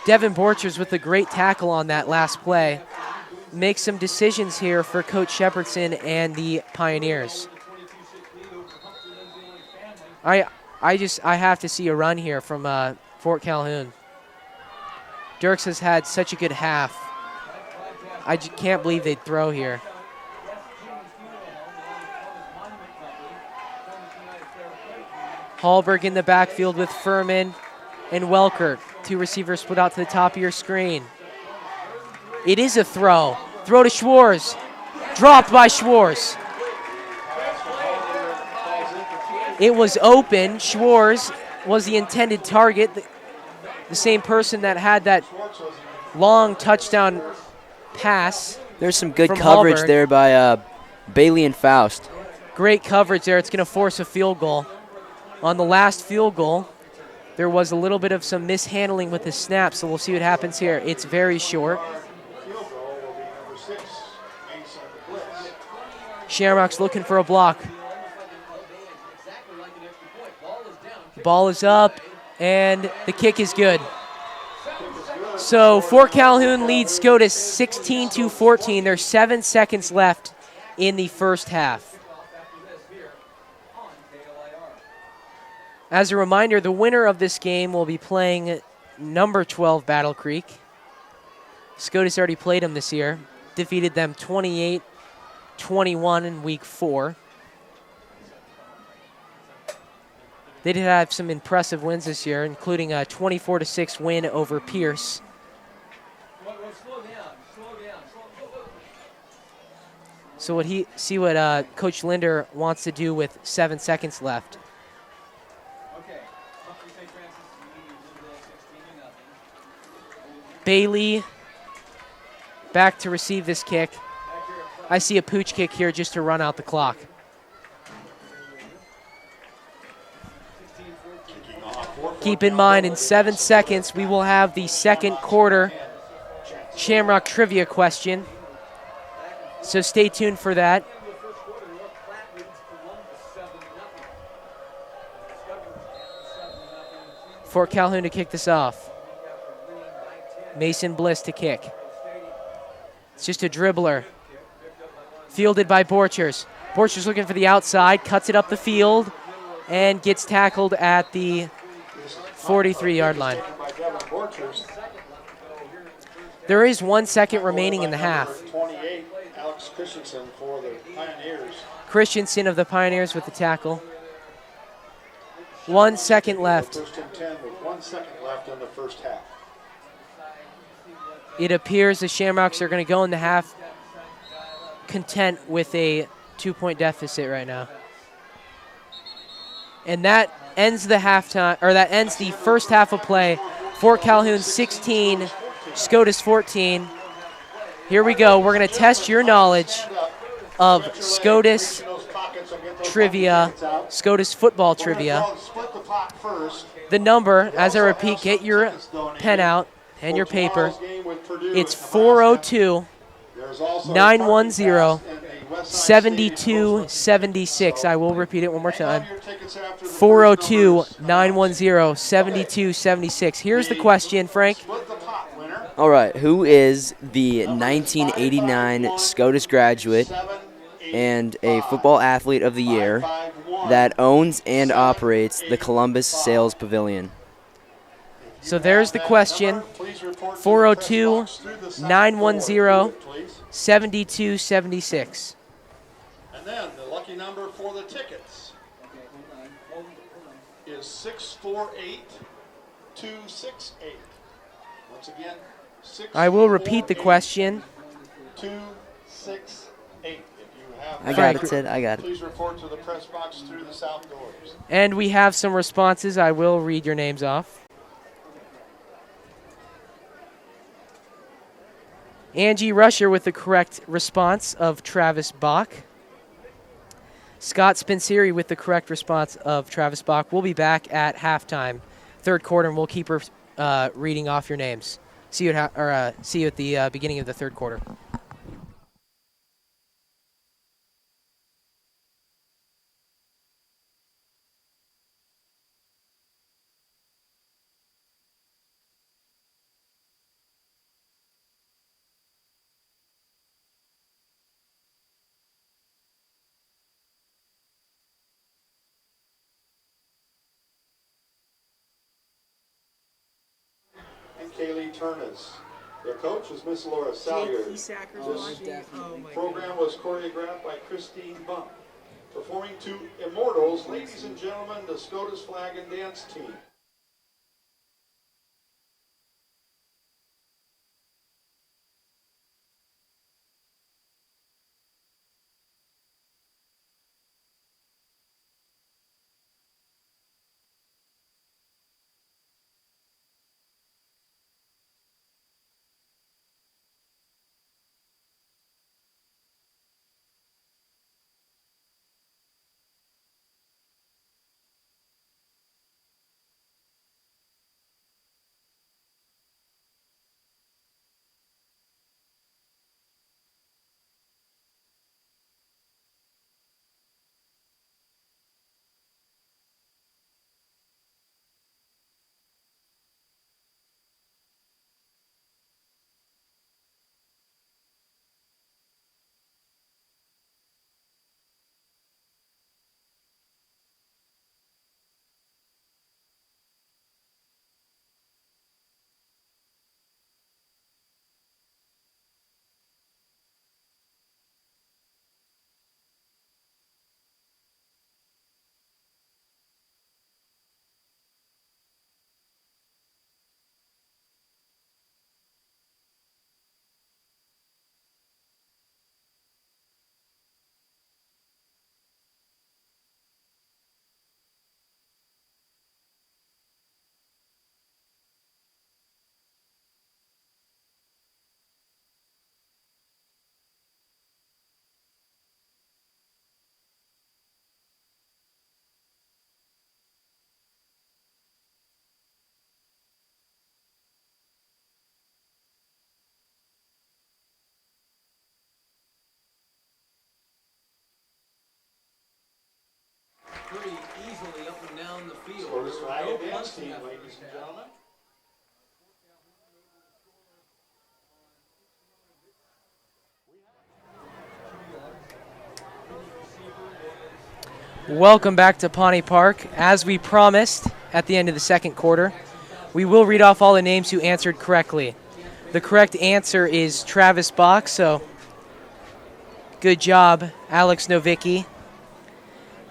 Devin Borchers with a great tackle on that last play. Makes some decisions here for Coach Shepherdson and the Pioneers. I have to see a run here from Fort Calhoun. Dirks has had such a good half. I can't believe they'd throw here. Hallberg in the backfield with Furman and Welkert. 2 receivers split out to the top of your screen. It is a throw. Throw to Schwartz. Dropped by Schwartz. It was open. Schwartz was the intended target. The same person that had that long touchdown pass. There's some good coverage Hallberg there by Bailey and Faust. Great coverage there. It's going to force a field goal. On the last field goal, there was a little bit of some mishandling with the snap, so we'll see what happens here. It's very short. Shamrocks looking for a block. Ball is up, and the kick is good. So Fort Calhoun leads Scotus 16-14. There's 7 seconds left in the first half. As a reminder, the winner of this game will be playing number 12 Battle Creek. Scotus already played them this year. Defeated them 28-21 in week 4. They did have some impressive wins this year, including a 24-6 win over Pierce. So see what Coach Linder wants to do with 7 seconds left. Bailey back to receive this kick. I see a pooch kick here just to run out the clock. Keep in mind, in 7 seconds, we will have the second quarter Shamrock trivia question. So stay tuned for that. Fort Calhoun to kick this off. Mason Bliss to kick. It's just a dribbler. Fielded by Borchers. Borchers looking for the outside, cuts it up the field, and gets tackled at the 43-yard line. There is 1 second remaining in the half. 28, Alex Christensen for the Pioneers. Christensen of the Pioneers with the tackle. 1 second left. First and 10 with 1 second left in the first half. It appears the Shamrocks are going to go in the half content with a 2-point deficit right now. And that ends the halftime, or that ends the first half of play. Fort Calhoun 16, Scotus 14. Here we go. We're going to test your knowledge of Scotus trivia, Scotus football trivia. The number, as I repeat, get your pen out and your paper. It's 402-910-7276. I will repeat it one more time. 402-910-7276. Here's the question, Frank. All right, who is the 1989 Scotus graduate and a football athlete of the year that owns and operates the Columbus Sales Pavilion? So there's the question. 402-910-7276. And then the lucky number for the tickets is 648268. Once again, I will repeat the question. 268. If you have I got it, Sid. I got it. Please report to the press box through the south doors. And we have some responses. I will read your names off. Angie Rusher with the correct response of Travis Bach. Scott Spinseri with the correct response of Travis Bach. We'll be back at halftime, third quarter, and we'll keep reading off your names. See you at the beginning of the third quarter. Kaylee Turnus. Their coach is Miss Laura Salyer. This program was choreographed by Christine Bump. Performing to Immortals, ladies and gentlemen, the Scotus Flag and Dance Team. flag against team, ladies and gentlemen. Welcome back to Pawnee Park. As we promised at the end of the second quarter, we will read off all the names who answered correctly. The correct answer is Travis Bach, so good job, Alex Novicki.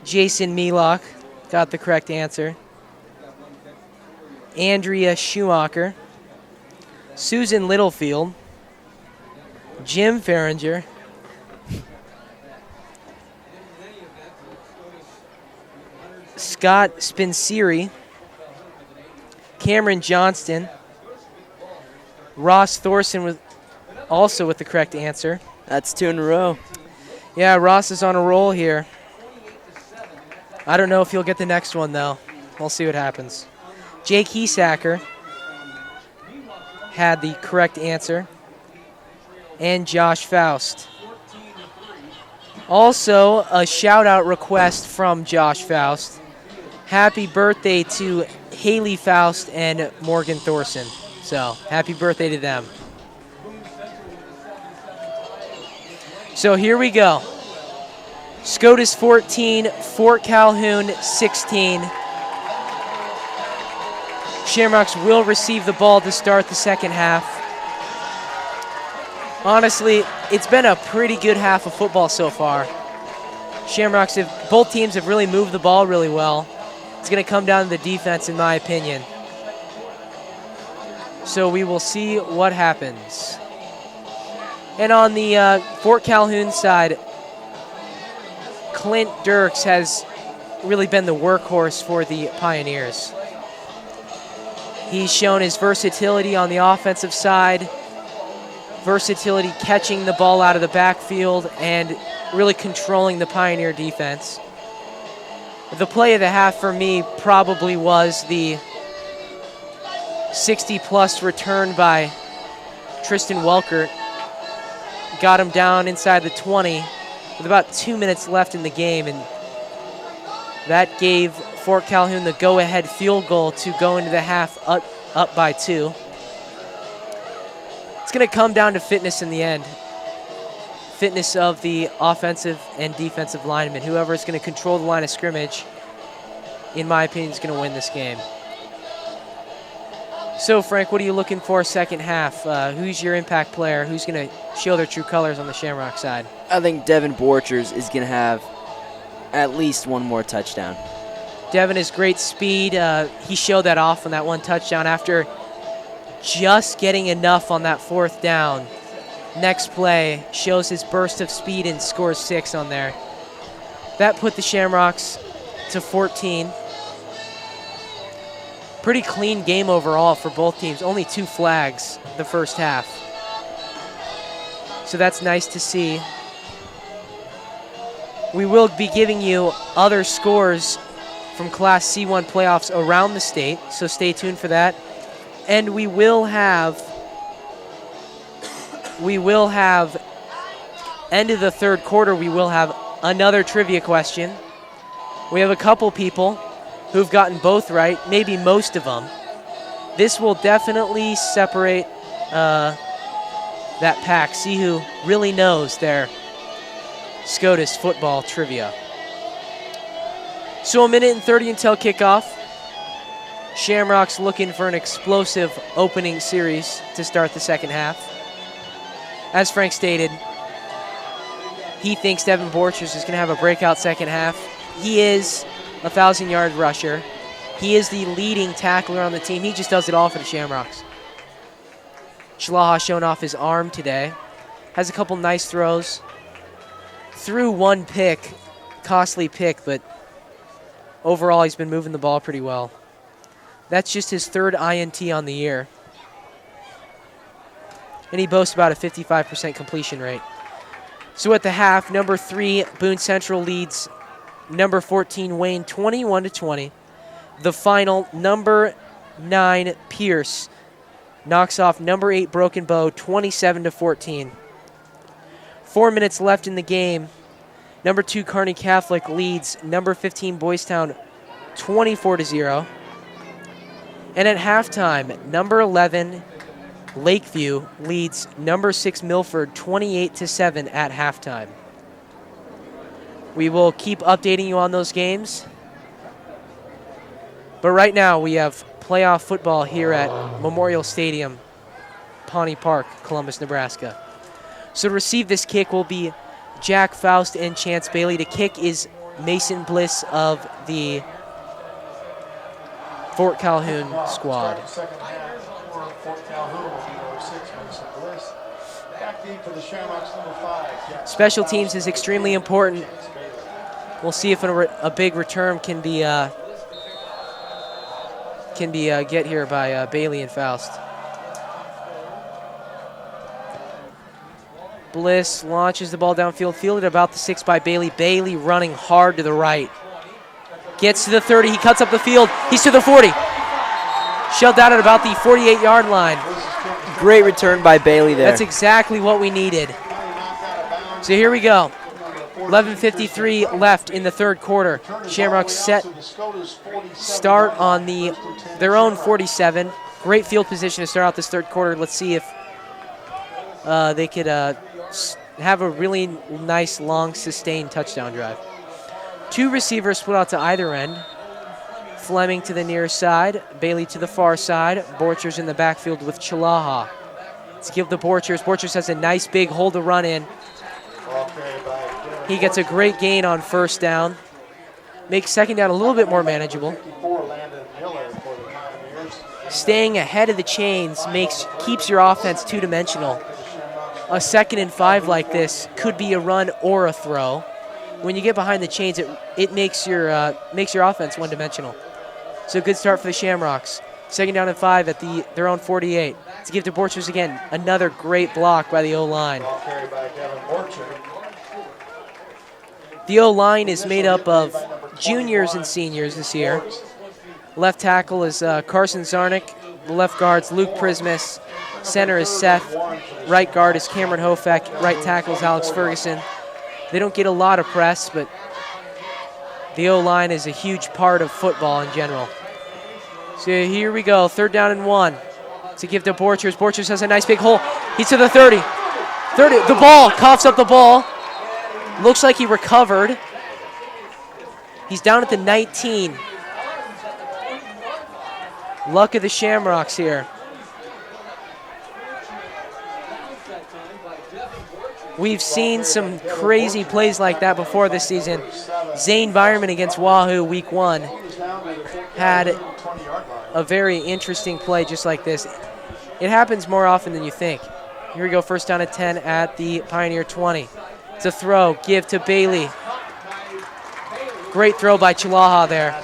Jason Melock got the correct answer. Andrea Schumacher. Susan Littlefield. Jim Fehringer. Scott Spinseri. Cameron Johnston. Ross Thorson also with the correct answer. That's 2 in a row. Yeah, Ross is on a roll here. I don't know if he'll get the next one, though. We'll see what happens. Jake Hesacker had the correct answer. And Josh Faust. Also, a shout-out request from Josh Faust. Happy birthday to Haley Faust and Morgan Thorson. So, happy birthday to them. So, here we go. Scotus 14, Fort Calhoun 16. Shamrocks will receive the ball to start the second half. Honestly, it's been a pretty good half of football so far. Shamrocks, both teams have really moved the ball really well. It's going to come down to the defense, in my opinion. So we will see what happens. And on the Fort Calhoun side, Clint Dirks has really been the workhorse for the Pioneers. He's shown his versatility on the offensive side, versatility catching the ball out of the backfield, and really controlling the Pioneer defense. The play of the half for me probably was the 60-plus return by Tristan Welkert. Got him down inside the 20 with about 2 minutes left in the game, and that gave Fort Calhoun the go-ahead field goal to go into the half up by 2. It's going to come down to fitness in the end. Fitness of the offensive and defensive linemen. Whoever is going to control the line of scrimmage, in my opinion, is going to win this game. So, Frank, what are you looking for second half? Who's your impact player? Who's going to show their true colors on the Shamrock side? I think Devin Borchers is going to have at least one more touchdown. Devin has great speed. He showed that off on that one touchdown after just getting enough on that fourth down. Next play shows his burst of speed and scores 6 on there. That put the Shamrocks to 14. Pretty clean game overall for both teams. Only 2 flags the first half. So that's nice to see. We will be giving you other scores from Class C1 playoffs around the state, so stay tuned for that. And we will have end of the third quarter, we will have another trivia question. We have a couple people who've gotten both right, maybe most of them. This will definitely separate that pack, see who really knows their Scotus football trivia. So 1:30 until kickoff. Shamrocks looking for an explosive opening series to start the second half. As Frank stated, he thinks Devin Borchers is going to have a breakout second half. He is a 1,000-yard rusher. He is the leading tackler on the team. He just does it all for the Shamrocks. Schlaha showing off his arm today. Has a couple nice throws. Threw one pick, costly pick, but overall he's been moving the ball pretty well. That's just his 3rd INT on the year. And he boasts about a 55% completion rate. So at the half, number 3, Boone Central leads number 14, Wayne, 21-20. The final, number 9, Pierce, knocks off number 8, Broken Bow, 27-14. 4 minutes left in the game. Number 2, Kearney Catholic leads number 15, Boys Town, 24-0. And at halftime, number 11 Lakeview leads number 6 Milford 28-7 at halftime. We will keep updating you on those games. But right now we have playoff football here at Memorial Stadium, Pawnee Park, Columbus, Nebraska. So to receive this kick will be Jack Faust and Chance Bailey. To kick is Mason Bliss of the Fort Calhoun squad. Second half for Fort Calhoun will be number 6, Mason Bliss. Back deep for the Shamrocks, number 5. Special teams is extremely important. We'll see if a big return can be get here by Bailey and Faust. Bliss launches the ball downfield, fielded about the 6 by Bailey. Bailey running hard to the right. Gets to the 30, he cuts up the field, he's to the 40. Shoved out at about the 48-yard line. Great return by Bailey there. That's exactly what we needed. So here we go. 11:53 left in the third quarter. Shamrocks start on their own 47. Great field position to start out this third quarter. Let's see if they could have a really nice, long, sustained touchdown drive. 2 receivers split out to either end. Fleming to the near side, Bailey to the far side. Borchers in the backfield with Chilaha. Let's give the Borchers. Borchers has a nice big hole to run in. He gets a great gain on first down. Makes second down a little bit more manageable. Staying ahead of the chains keeps your offense two-dimensional. A 2nd and 5 like this could be a run or a throw. When you get behind the chains, it makes your offense one-dimensional. So good start for the Shamrocks. 2nd down and 5 at their own 48. To give to Borchers again, another great block by the O-line. The O-line is made up of juniors and seniors this year. Left tackle is Carson Zarnick. The left guard's Luke Prismas. Center is Seth. Right guard is Cameron Hofek. Right tackle is Alex Ferguson. They don't get a lot of press, but the O-line is a huge part of football in general. So here we go, 3rd down and 1. To give to Borchers. Borchers has a nice big hole. He's to the 30. 30. The ball, coughs up the ball. Looks like he recovered. He's down at the 19. Luck of the Shamrocks here. We've seen some crazy plays like that before this season. Zane Byerman against Wahoo week 1 had a very interesting play just like this. It happens more often than you think. Here we go, 1st down and 10 at the Pioneer 20. It's a throw, give to Bailey. Great throw by Chilaha there.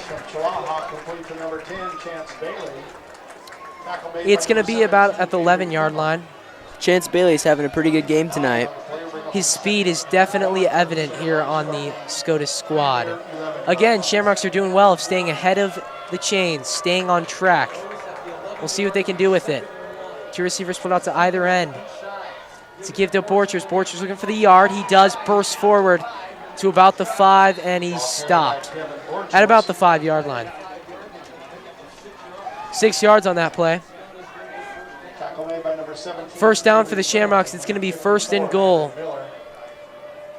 It's going to be about at the 11-yard line. Chance Bailey's having a pretty good game tonight. His speed is definitely evident here on the Scotus squad. Again, Shamrocks are doing well of staying ahead of the chains, staying on track. We'll see what they can do with it. 2 receivers split out to either end. To give to Borchers. Borchers looking for the yard. He does burst forward to about the 5, and he's stopped at about the 5-yard line. 6 yards on that play. 1st down for the Shamrocks. It's going to be 1st and goal.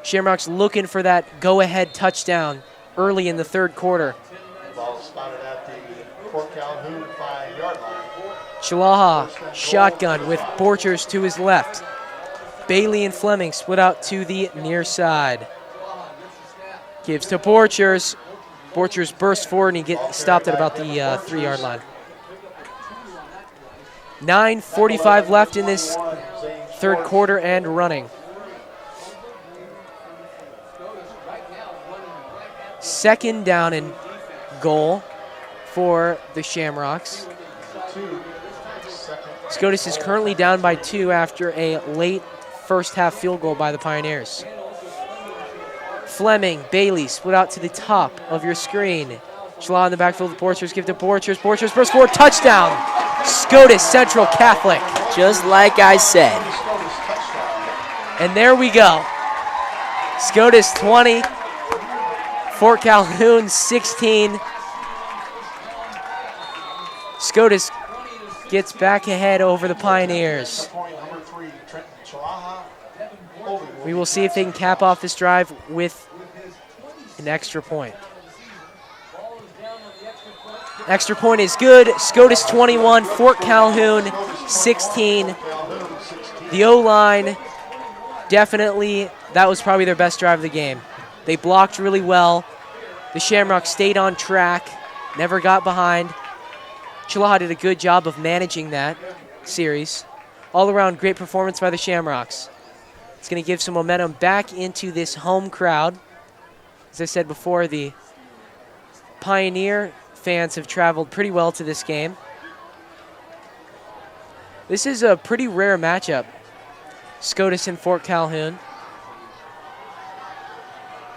Shamrocks looking for that go-ahead touchdown early in the 3rd quarter. Ball spotted at the Fort Calhoun 5-yard line. Chilaha, shotgun with Borchers to his left. Bailey and Fleming split out to the near side. Gives to Borchers. Borchers bursts forward and he gets stopped at about the 3-yard line. 9:45 left in this 3rd quarter and running. 2nd down and goal for the Shamrocks. Scotus is currently down by 2 after a late 1st half field goal by the Pioneers. Fleming, Bailey split out to the top of your screen. Schlaw in the backfield with Borchers. Give to Borchers. Borchers burst forward. Touchdown! Scotus Central Catholic. Just like I said. And there we go. Scotus 20. Fort Calhoun 16. Scotus gets back ahead over the Pioneers. We will see if they can cap off this drive with an extra point. Extra point is good. Scotus 21, Fort Calhoun 16. The O-line, definitely, that was probably their best drive of the game. They blocked really well. The Shamrocks stayed on track, never got behind. Chilhaha did a good job of managing that series. All around, great performance by the Shamrocks. It's going to give some momentum back into this home crowd. As I said before, the Pioneer fans have traveled pretty well to this game. This is a pretty rare matchup, Scotus and Fort Calhoun.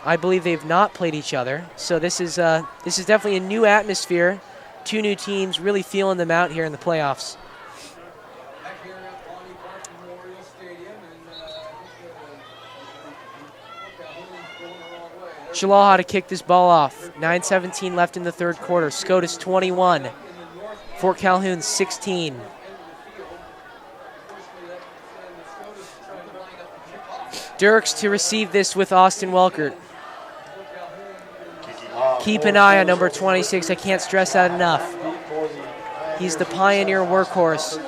I believe they've not played each other, so this is definitely a new atmosphere. Two new teams really feeling them out here in the playoffs. Chilhaha to kick this ball off. 9:17 left in the third quarter. Scotus 21, Fort Calhoun 16. Dirks to receive this with Austin Welkert. Keep an eye on number 26. I can't stress that enough. He's the Pioneer workhorse.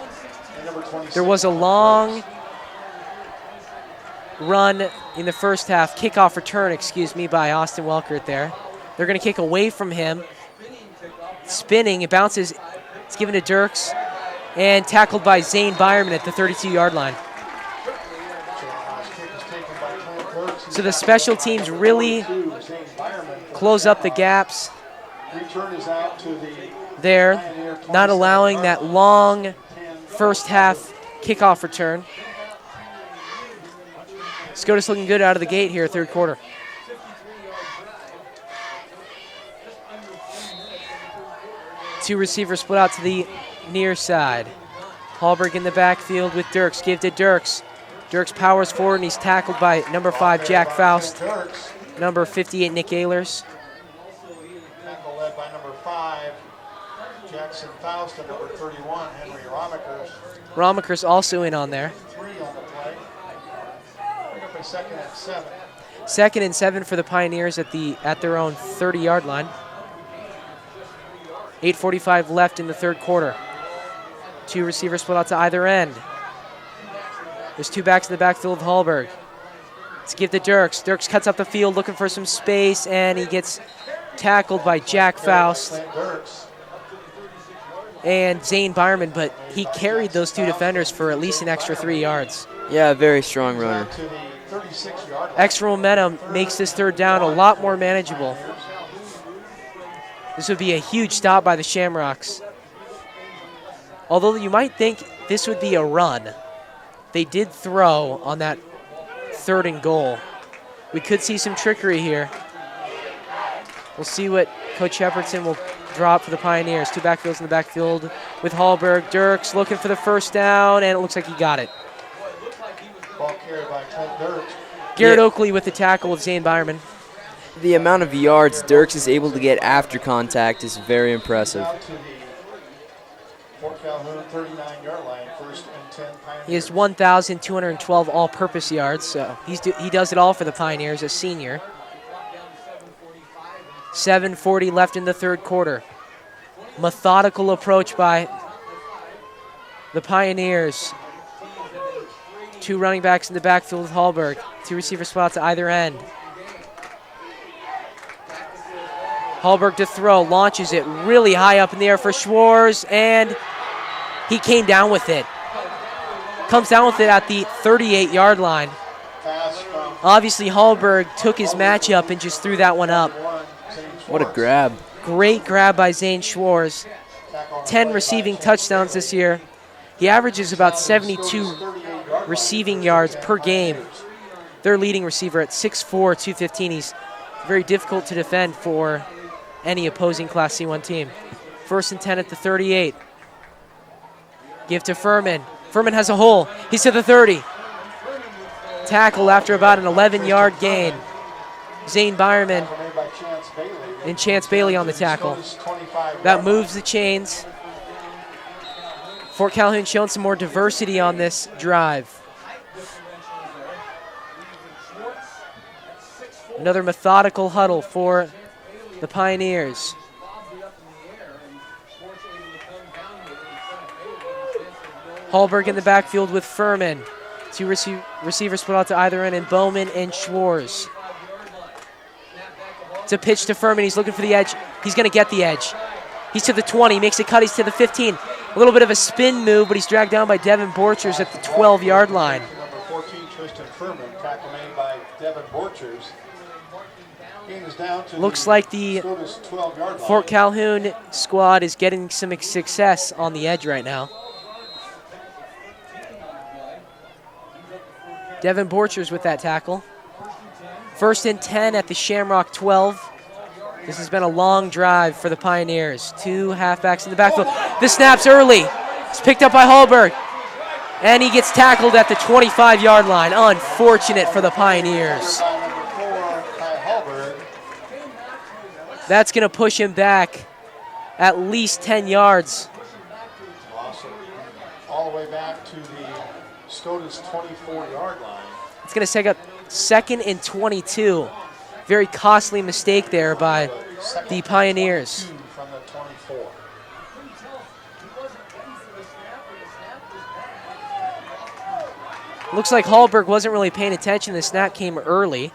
There was a long run in the first half, kickoff return, by Austin Welkert there. They're going to kick away from him. Spinning, it bounces. It's given to Dirks and tackled by Zane Byerman at the 32-yard line. So the special teams really close up the gaps there, not allowing that long first half kickoff return. Scotus looking good out of the gate here, third quarter. Two receivers split out to the near side. Hallberg in the backfield with Dirks. Give to Dirks. Dirks powers forward, and he's tackled by number 5, Jack Faust. Number 58, Nick Ehlers. Tackle led by number 5, Jackson Faust, and number 31, Henry Romakers. Romakers also in on there. 3 on the play. Bring up a 2nd and 7. 2nd and 7 for the Pioneers at their own 30-yard line. 8:45 left in the third quarter. Two receivers split out to either end. There's two backs in the backfield with Hallberg. Let's give to Dirks. Dirks cuts up the field looking for some space, and he gets tackled by Jack Faust and Zane Byerman, but he carried those two defenders for at least an extra 3 yards. Yeah, a very strong runner. Extra momentum makes this third down a lot more manageable. This would be a huge stop by the Shamrocks. Although you might think this would be a run, they did throw on that 3rd and goal. We could see some trickery here. We'll see what Coach Shepardson will draw up for the Pioneers. Two backfields in the backfield with Hallberg. Dirks looking for the first down, and it looks like he got it. Ball carried by Clint Dirks. Garrett Oakley with the tackle of Zane Byerman. The amount of yards Dirks is able to get after contact is very impressive. Out to the Fort Calhoun 39-yard line, 1st and 10 Pioneers. He has 1,212 all-purpose yards, so he does it all for the Pioneers, a senior. 7:40 left in the third quarter. Methodical approach by the Pioneers. Two running backs in the backfield with Hallberg. Two receiver spots at either end. Hallberg to throw, launches it really high up in the air for Schwartz, and he came down with it. Comes down with it at the 38-yard line. Obviously, Hallberg took his matchup and just threw that one up. What a grab. Great grab by Zane Schwartz. 10 receiving touchdowns this year. He averages about 72 receiving yards per game. Their leading receiver at 6'4", 215. He's very difficult to defend for any opposing Class C1 team. 1st and 10 at the 38. Give to Furman. Furman has a hole. He's to the 30. Tackle after about an 11-yard gain. Zane Byerman and Chance Bailey on the tackle. That moves the chains. Fort Calhoun showing some more diversity on this drive. Another methodical huddle for the Pioneers. Hallberg in the backfield with Furman. Two receivers split out to either end, and Bowman and Schwarz. It's a pitch to Furman. He's looking for the edge. He's going to get the edge. He's to the 20, makes a cut, he's to the 15. A little bit of a spin move, but he's dragged down by Devin Borchers at the 12-yard line. Number 14, Tristan Furman, tackle made by Devin Borchers. Looks like the Fort Calhoun squad is getting some success on the edge right now. Devin Borchers with that tackle. 1st and 10 at the Shamrock 12. This has been a long drive for the Pioneers. Two halfbacks in the backfield. The snap's early. It's picked up by Hallberg. And he gets tackled at the 25-yard line. Unfortunate for the Pioneers. That's going to push him back at least 10 yards. Awesome. All the way back to the Scotus 24-yard line. It's going to take up 2nd and 22. Very costly mistake there by the Pioneers. From the 24. Looks like Hallberg wasn't really paying attention. The snap came early.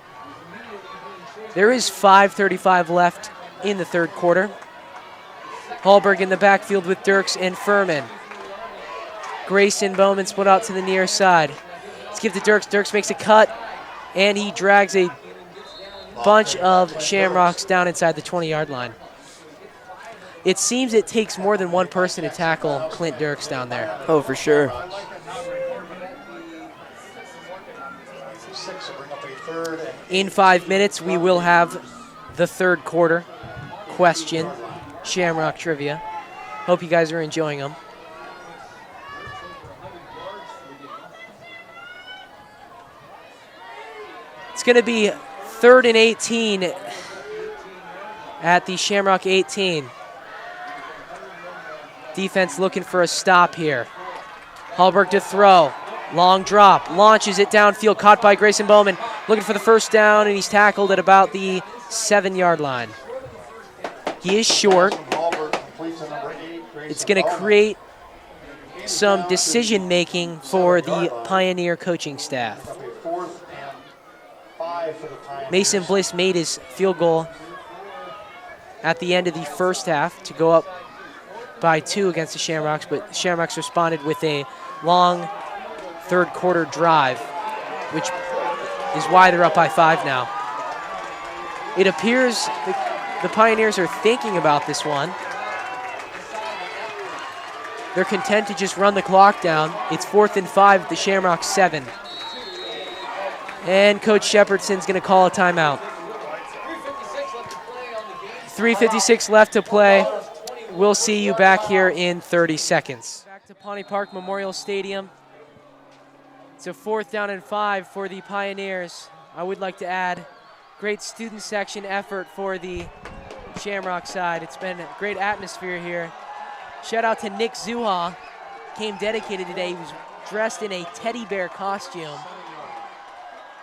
There is 5:35 left in the third quarter. Hallberg in the backfield with Dirks and Furman. Grayson Bowman split out to the near side. Let's give to Dirks. Dirks makes a cut, and he drags a bunch of Shamrocks down inside the 20-yard line. It seems it takes more than one person to tackle Clint Dirks down there. Oh, for sure. In 5 minutes, we will have the third quarter question, Shamrock trivia. Hope you guys are enjoying them. It's going to be 3rd and 18 at the Shamrock 18. Defense looking for a stop here. Hallberg to throw. Long drop. Launches it downfield. Caught by Grayson Bowman. Looking for the first down, and he's tackled at about the 7-yard line. He is short. It's going to create some decision-making for the Pioneer coaching staff. Mason Bliss made his field goal at the end of the first half to go up by 2 against the Shamrocks, but Shamrocks responded with a long third quarter drive, which is why they're up by 5 now. It appears the Pioneers are thinking about this one. They're content to just run the clock down. It's 4th and 5 at the Shamrocks 7. And Coach Shepherdson's going to call a timeout. 3:56 left to play. We'll see you back here in 30 seconds. Back to Pawnee Park Memorial Stadium. It's a 4th down and 5 for the Pioneers. I would like to add great student section effort for the Shamrock side. It's been a great atmosphere here. Shout out to Nick Zuha. Came dedicated today. He was dressed in a teddy bear costume.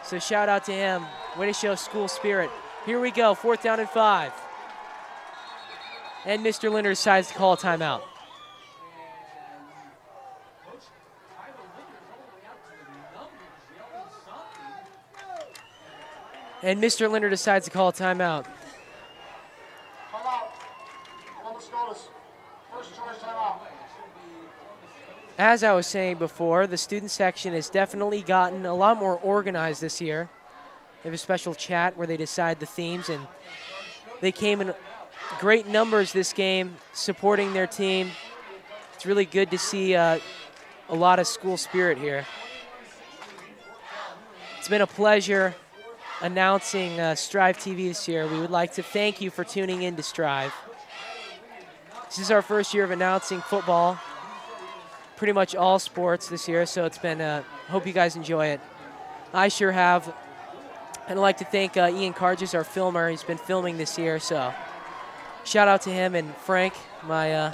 So shout out to him. Way to show school spirit. Here we go, 4th down and 5. And Mr. Linder decides to call a timeout. And Mr. Linder decides to call a timeout. As I was saying before, the student section has definitely gotten a lot more organized this year. They have a special chat where they decide the themes, and they came in great numbers this game supporting their team. It's really good to see a lot of school spirit here. It's been a pleasure announcing Strive TV this year. We would like to thank you for tuning in to Strive. This is our first year of announcing football, pretty much all sports this year, so it's been, hope you guys enjoy it. I sure have. And I'd like to thank Ian Karges, our filmer. He's been filming this year, so shout out to him, and Frank, my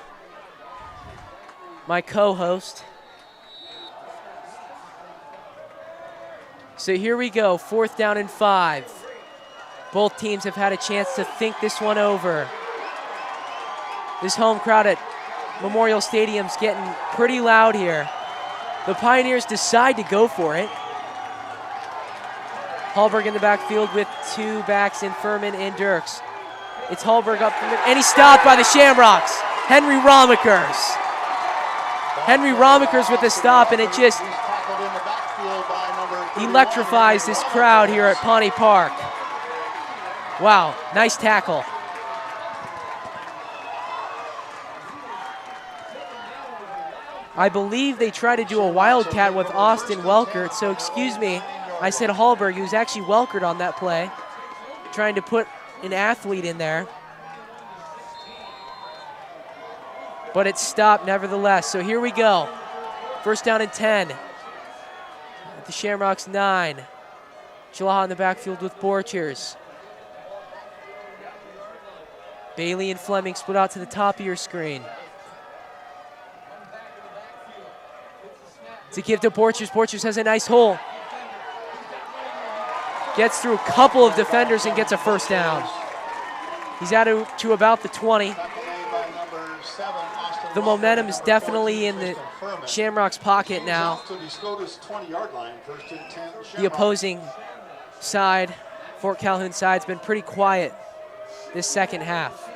my co-host. So here we go, 4th down and 5. Both teams have had a chance to think this one over. This home crowd at Memorial Stadium's getting pretty loud here. The Pioneers decide to go for it. Hallberg in the backfield with 2 backs in Furman and Dirks. It's Hallberg up, and he's stopped by the Shamrocks. Henry Romekers. Henry Romekers with a stop, and it just electrifies this crowd here at Pawnee Park. Wow, nice tackle. I believe they tried to do a wildcat with Austin Welkert, so excuse me, I said Hallberg. He was actually Welkert on that play, trying to put an athlete in there. But it stopped nevertheless, so here we go. 1st down and 10. At the Shamrocks 9. Chalaha in the backfield with Borchers. Bailey and Fleming split out to the top of your screen. To give to Borchers. Borchers has a nice hole. Gets through a couple of defenders and gets a 1st down. He's out to about the 20. The momentum is definitely in the Shamrocks' pocket now. The opposing side, Fort Calhoun side, has been pretty quiet this second half.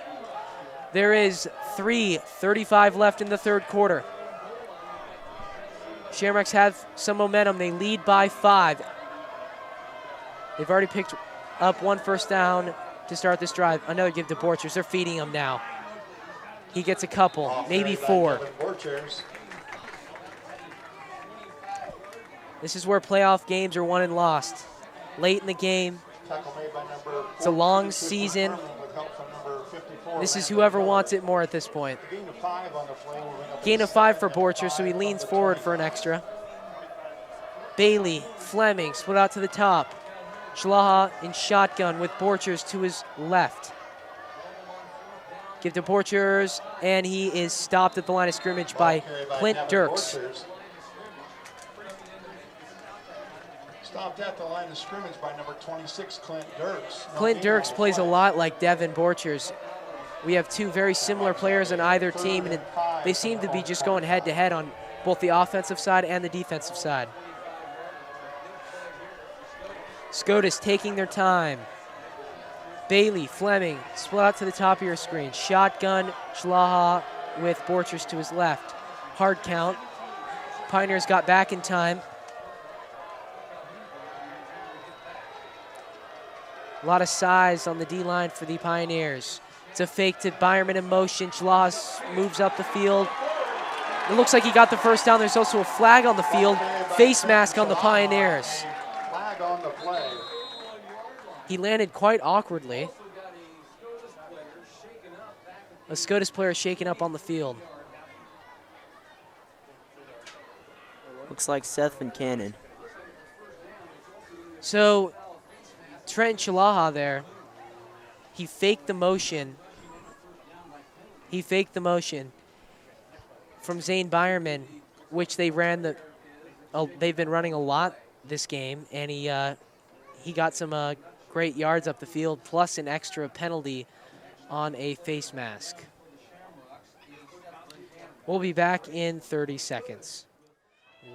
There is 3:35 left in the 3rd quarter. Shamrocks have some momentum. They lead by 5. They've already picked up 1 1st down to start this drive. Another give to Borchers. They're feeding him now. He gets a couple, maybe 4. This is where playoff games are won and lost. Late in the game. It's a long season. This is whoever wants it more at this point. Gain of 5 for Borchers, so he leans forward for an extra. Bailey, Fleming, split out to the top. Chalaha in shotgun with Borchers to his left. Give to Borchers, and he is stopped at the line of scrimmage by Clint Dirks. Stopped at the line of scrimmage by number 26, Clint Dirks. Clint Dirks plays a lot like Devin Borchers. We have 2 very similar players on either team, and they seem to be just going head-to-head on both the offensive side and the defensive side. Scotus taking their time. Bailey, Fleming, split out to the top of your screen. Shotgun, Chalaha with Borchers to his left. Hard count. Pioneers got back in time. A lot of size on the D-line for the Pioneers. It's a fake to Byerman in motion. Chalaha moves up the field. It looks like he got the 1st down. There's also a flag on the field. Face mask on the Pioneers. Flag on the play. He landed quite awkwardly. A Scotus player shaken up on the field. Looks like Seth Cannon. So Trent Chalaha there, he faked the motion. He faked the motion from Zane Byerman, which they ran they've been running a lot this game, and he got some great yards up the field, plus an extra penalty on a face mask. We'll be back in 30 seconds.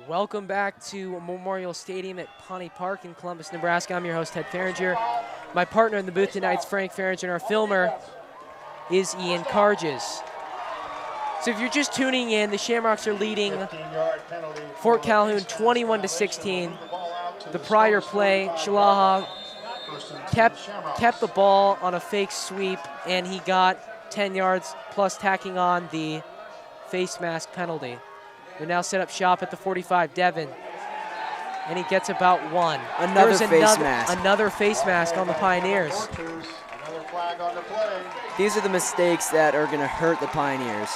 Welcome back to Memorial Stadium at Pawnee Park in Columbus, Nebraska. I'm your host, Ted Fehringer. My partner in the booth tonight is Frank Fehringer, and our filmer is Ian Karges. So if you're just tuning in, the Shamrocks are leading Fort Calhoun 21-16. The prior play, Chalaha kept the ball on a fake sweep, and he got 10 yards plus tacking on the face mask penalty. They're now set up shop at the 45, Devin, and he gets about 1. Another face mask. Another face mask on the Pioneers. Another flag on the play. These are the mistakes that are going to hurt the Pioneers.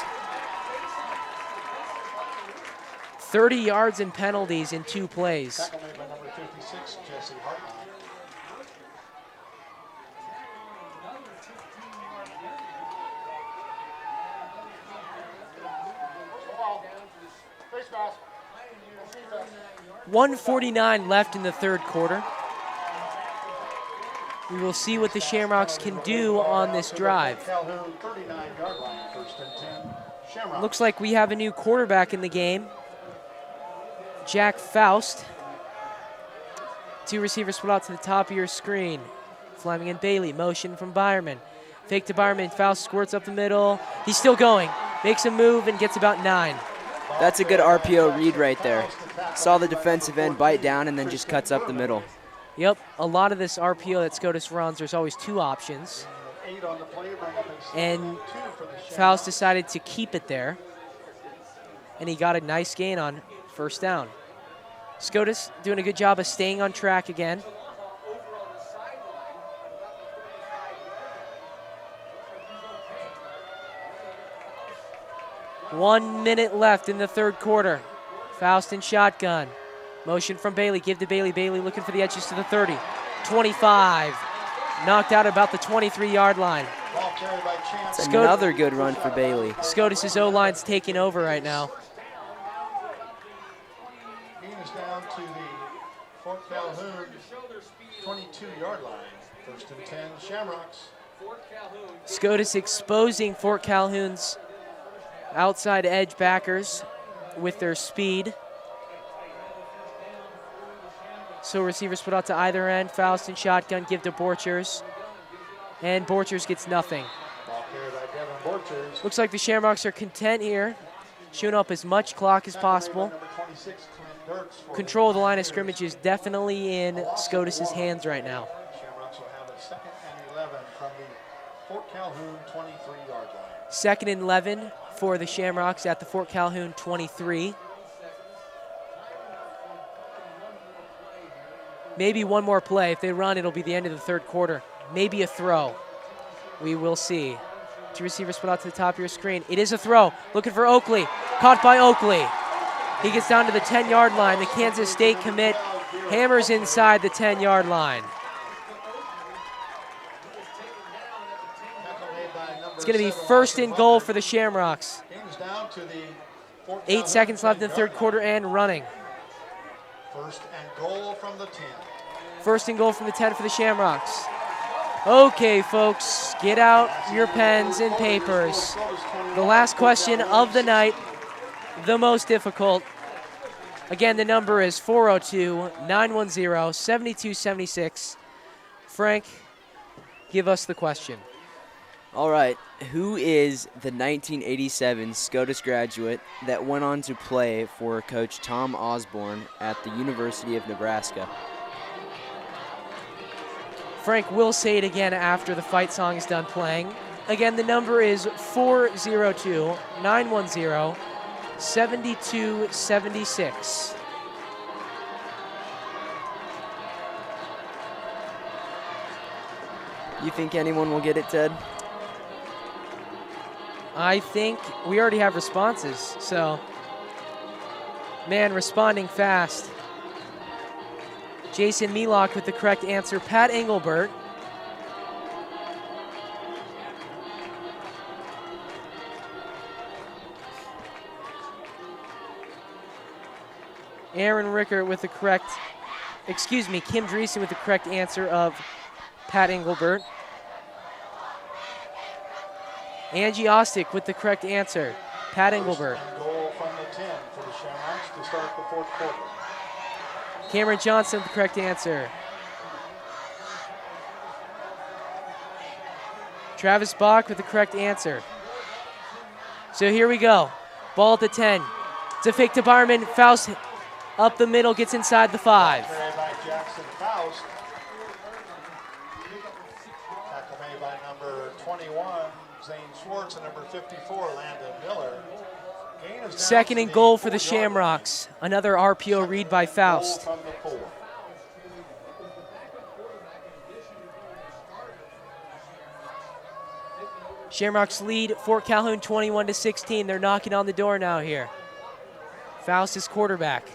30 yards in penalties in 2 plays. Tackle made by number 56, Jesse Hartman. 1:49 left in the third quarter. We will see what the Shamrocks can do on this drive. Looks like we have a new quarterback in the game. Jack Faust. Two receivers split out to the top of your screen. Fleming and Bailey, motion from Byerman. Fake to Byerman, Faust squirts up the middle. He's still going, makes a move and gets about 9. That's a good RPO read right there. Saw the defensive end bite down and then just cuts up the middle. Yep, a lot of this RPO that Scotus runs, there's always 2 options. And Faust decided to keep it there. And he got a nice gain on first down. Scotus doing a good job of staying on track again. One minute left in the third quarter. Faust in shotgun. Motion from Bailey, give to Bailey. Bailey looking for the edges to the 30. 25. Knocked out about the 23-yard line. It's another good run for Bailey. Scotus' O-line's taking over right now. Gain is down to the Fort Calhoun 22-yard line. First and 10, Shamrocks. Scotus exposing Fort Calhoun's outside edge backers with their speed. So receivers put out to either end. Faust and shotgun, give to Borchers. And Borchers gets nothing. Looks like the Shamrocks are content here, shooting up as much clock as possible. Control of the line of scrimmage is definitely in Scotus' hands right now. Shamrocks will have a 2nd and 11 from the Fort Calhoun 23-yard line. 2nd and 11 for the Shamrocks at the Fort Calhoun 23. Maybe one more play. If they run, it'll be the end of the third quarter. Maybe a throw. We will see. 2 receivers put out to the top of your screen. It is a throw. Looking for Oakley. Caught by Oakley. He gets down to the 10-yard line. The Kansas State commit hammers inside the 10-yard line. It's going to be 1st and goal for the Shamrocks. 8 seconds left in the third quarter and running. 1st and goal from the 10. 1st and goal from the 10 for the Shamrocks. Okay, folks, get out your pens and papers. The last question of the night, the most difficult. Again, the number is 402-910-7276. Frank, give us the question. All right, who is the 1987 Scotus graduate that went on to play for Coach Tom Osborne at the University of Nebraska? Frank will say it again after the fight song is done playing. Again, the number is 402-910-7276. You think anyone will get it, Ted? I think we already have responses, so man responding fast. Jason Melock with the correct answer. Pat Engelbert. Aaron Rickert with the correct, Kim Dreesen with the correct answer of Pat Engelbert. Angie Ostick with the correct answer. Pat Engelbert. Goal from the 10 for the Shamrocks to start the fourth quarter. Cameron Johnson with the correct answer. Travis Bach with the correct answer. So here we go. Ball at the 10. It's a fake to Barman. Faust up the middle, gets inside the 5. By Jackson Faust. Tackle made by number 21, Zane Schwartz, and number 54, Landon Miller. 2nd and goal for the Shamrocks. Another RPO read by Faust. Shamrocks lead Fort Calhoun 21-16. They're knocking on the door now here. Faust is quarterback.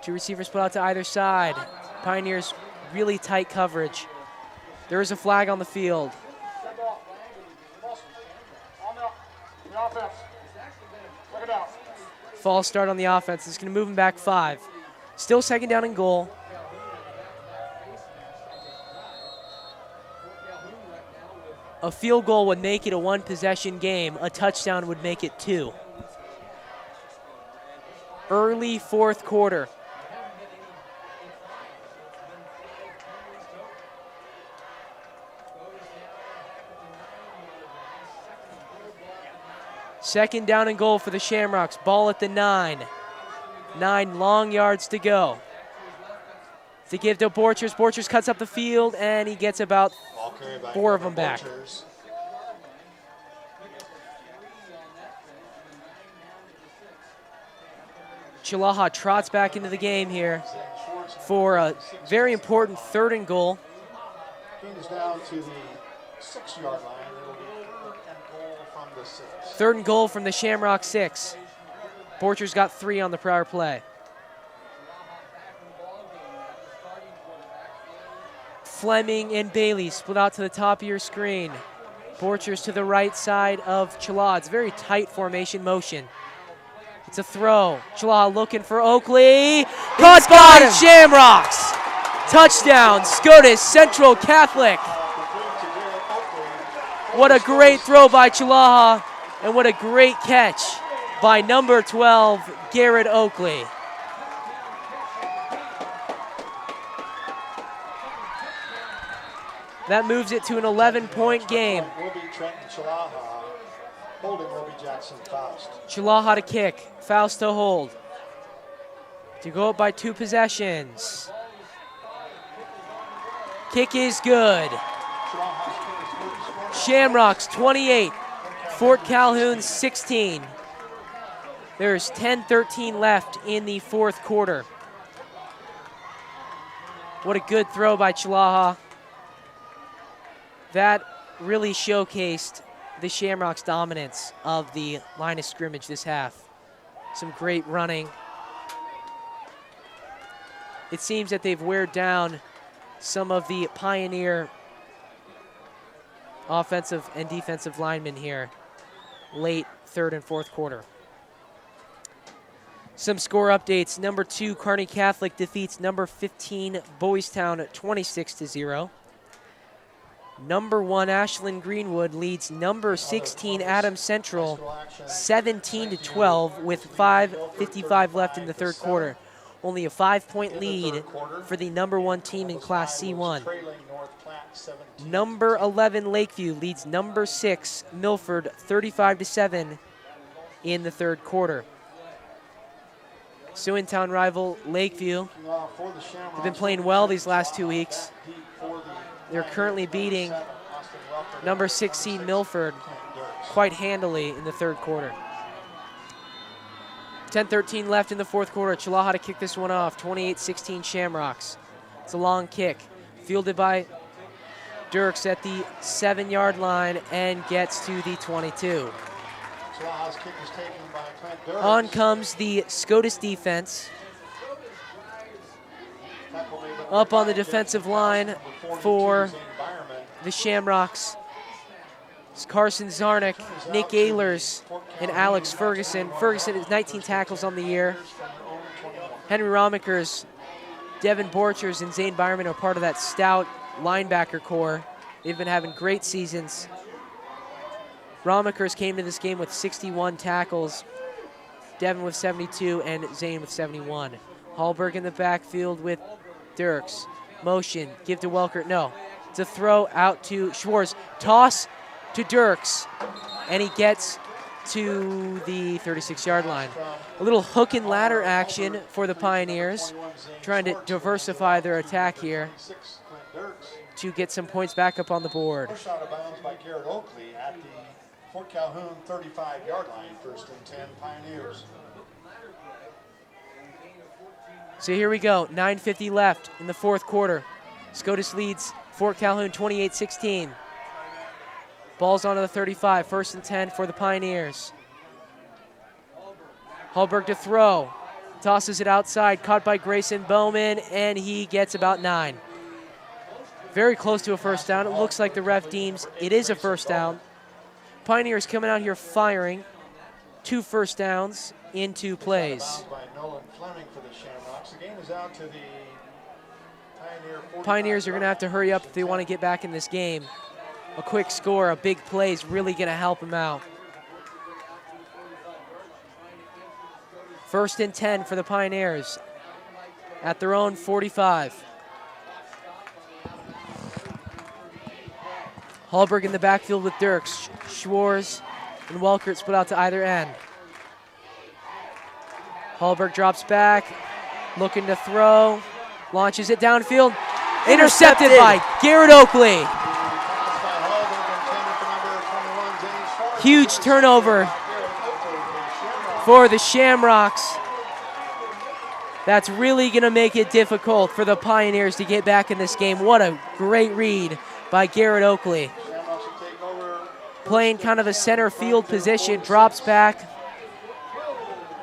2 receivers put out to either side. Pioneers really tight coverage. There is a flag on the field. False start on the offense. It's going to move him back 5. Still second down and goal. A field goal would make it a 1-possession game. A touchdown would make it 2. Early fourth quarter. Second down and goal for the Shamrocks. Ball at the 9. 9 long yards to go. To give to Borchers. Borchers cuts up the field, and he gets about 4 of them back. Chalaha trots back into the game here for a very important 3rd and goal. Gains down to the 6-yard line. It'll be 3rd and goal from the 6. 3rd and goal from the Shamrock 6. Borchers got 3 on the prior play. Fleming and Bailey split out to the top of your screen. Borchers to the right side of Chalaha. It's a very tight formation motion. It's a throw. Chalaha looking for Oakley. Caught by Shamrocks. Touchdown, Scotus Central Catholic. What a great throw by Chalaha, and what a great catch by number 12, Garrett Oakley. That moves it to an 11-point game. Will be Trenton Chalaha. Holding will be Jackson Faust. Chalaha to kick, Faust to hold. To go up by 2 possessions. Kick is good. Shamrocks 28, Fort Calhoun 16. There's 10-13 left in the fourth quarter. What a good throw by Chalaha. That really showcased the Shamrocks' dominance of the line of scrimmage this half. Some great running. It seems that they've weared down some of the Pioneer offensive and defensive linemen here late 3rd and 4th quarter. Some score updates. Number 2, Kearney Catholic defeats number 15, Boys Town 26-0. Number 1, Ashland Greenwood leads number 16, Adams Central 17-12 with 5:55 left in the 3rd quarter. Only a 5-point lead for the number 1 team in Class C1. Number 11, Lakeview leads number 6, Milford 35-7 in the 3rd quarter. So in-town rival Lakeview have been playing well these last 2 weeks. They're currently beating number 6 seed Milford quite handily in the 3rd quarter. 10-13 left in the 4th quarter. Chalaha to kick this one off. 28-16 Shamrocks. It's a long kick. Fielded by Dirks at the 7-yard line and gets to the 22. Chalaha's kick is taken by Clint Dirks. On comes the Scotus defense. Up on the defensive line for the Shamrocks. It's Carson Zarnick, Nick Ehlers, and Alex Ferguson. Ferguson has 19 tackles on the year. Henry Romikers, Devin Borchers, and Zane Byerman are part of that stout linebacker core. They've been having great seasons. Romikers came to this game with 61 tackles, Devin with 72, and Zane with 71. Hallberg in the backfield with Dirks. Motion, give to Welker. No, it's a throw out to Schwartz. Toss to Dirks, and he gets to the 36-yard line. A little hook and ladder action for the Pioneers, trying to diversify their attack here to get some points back up on the board. Push out of bounds by Garrett Oakley at the Fort Calhoun 35-yard line, 1st and 10 Pioneers. So here we go, 9:50 left in the 4th quarter. Scotus leads Fort Calhoun 28-16. Ball's onto the 35, 1st and 10 for the Pioneers. Hallberg to throw, tosses it outside, caught by Grayson Bowman, and he gets about 9. Very close to a first down. It looks like the ref deems it is a first down. Pioneers coming out here firing. 2 first downs in 2 plays. By Nolan Fleming for the Shamrocks. The game is out to the Pioneers are going to have to hurry up if they want to get back in this game. A quick score, a big play is really going to help them out. 1st and 10 for the Pioneers at their own 45. Hallberg in the backfield with Dirks. Schwarz and Welkert split out to either end. Hallberg drops back, looking to throw, launches it downfield. Intercepted by Garrett Oakley. Huge turnover for the Shamrocks. That's really going to make it difficult for the Pioneers to get back in this game. What a great read by Garrett Oakley. Playing kind of a center field position, drops back,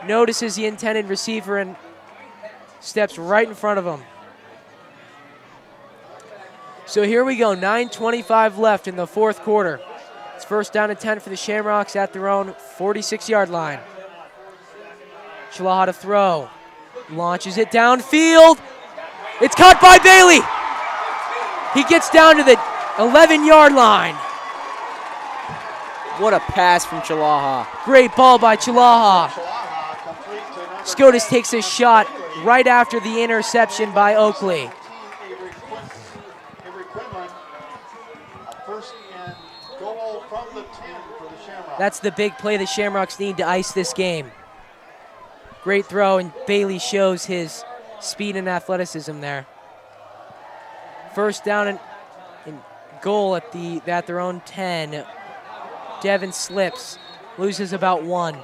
notices the intended receiver and steps right in front of him. So here we go, 9:25 left in the 4th quarter. It's 1st down and 10 for the Shamrocks at their own 46-yard line. Chalaha to throw, launches it downfield. It's caught by Bailey. He gets down to the 11-yard line. What a pass from Chalaha. Great ball by Chalaha. Scotus takes a shot right after the interception by Oakley. That's the big play the Shamrocks need to ice this game. Great throw, and Bailey shows his speed and athleticism there. 1st down and goal at their own 10. Devin slips, loses about 1.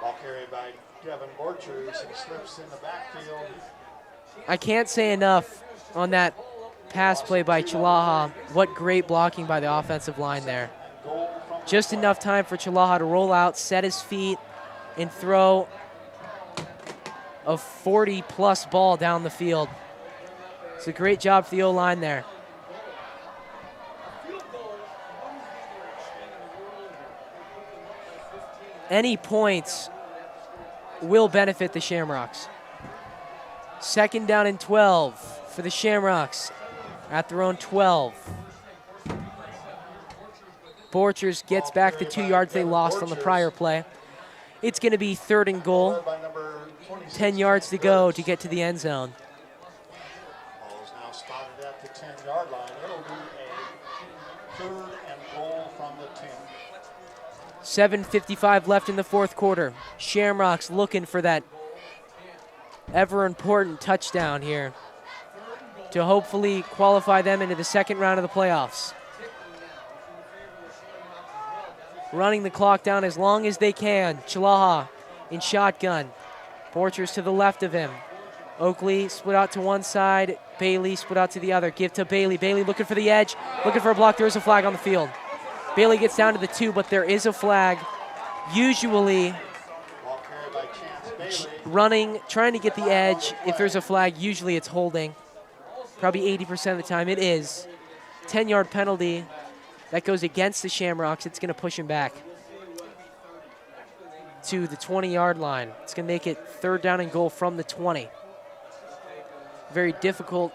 Ball carried by Devin Borchers and slips in the backfield. I can't say enough on that pass play by Chalaha. What great blocking by the offensive line there. Just enough time for Chalaha to roll out, set his feet, and throw a 40-plus ball down the field. It's a great job for the O-line there. Any points will benefit the Shamrocks. 2nd down and 12 for the Shamrocks at their own 12. Borchers gets back the 2 yards they lost on the prior play. It's going to be 3rd and goal. 10 yards to go to get to the end zone. Ball is now spotted at the 10-yard line. It'll be a 3rd and goal from the 10. 7:55 left in the 4th quarter. Shamrocks looking for that ever-important touchdown here to hopefully qualify them into the 2nd round of the playoffs. Running the clock down as long as they can. Chalaha in shotgun. Borchers to the left of him. Oakley split out to one side. Bailey split out to the other. Give to Bailey. Bailey looking for the edge. Looking for a block. There is a flag on the field. Bailey gets down to the 2, but there is a flag. Usually running, trying to get the edge. If there's a flag, usually it's holding. Probably 80% of the time it is. 10-yard penalty. That goes against the Shamrocks. It's going to push him back to the 20-yard line. It's going to make it 3rd down and goal from the 20. Very difficult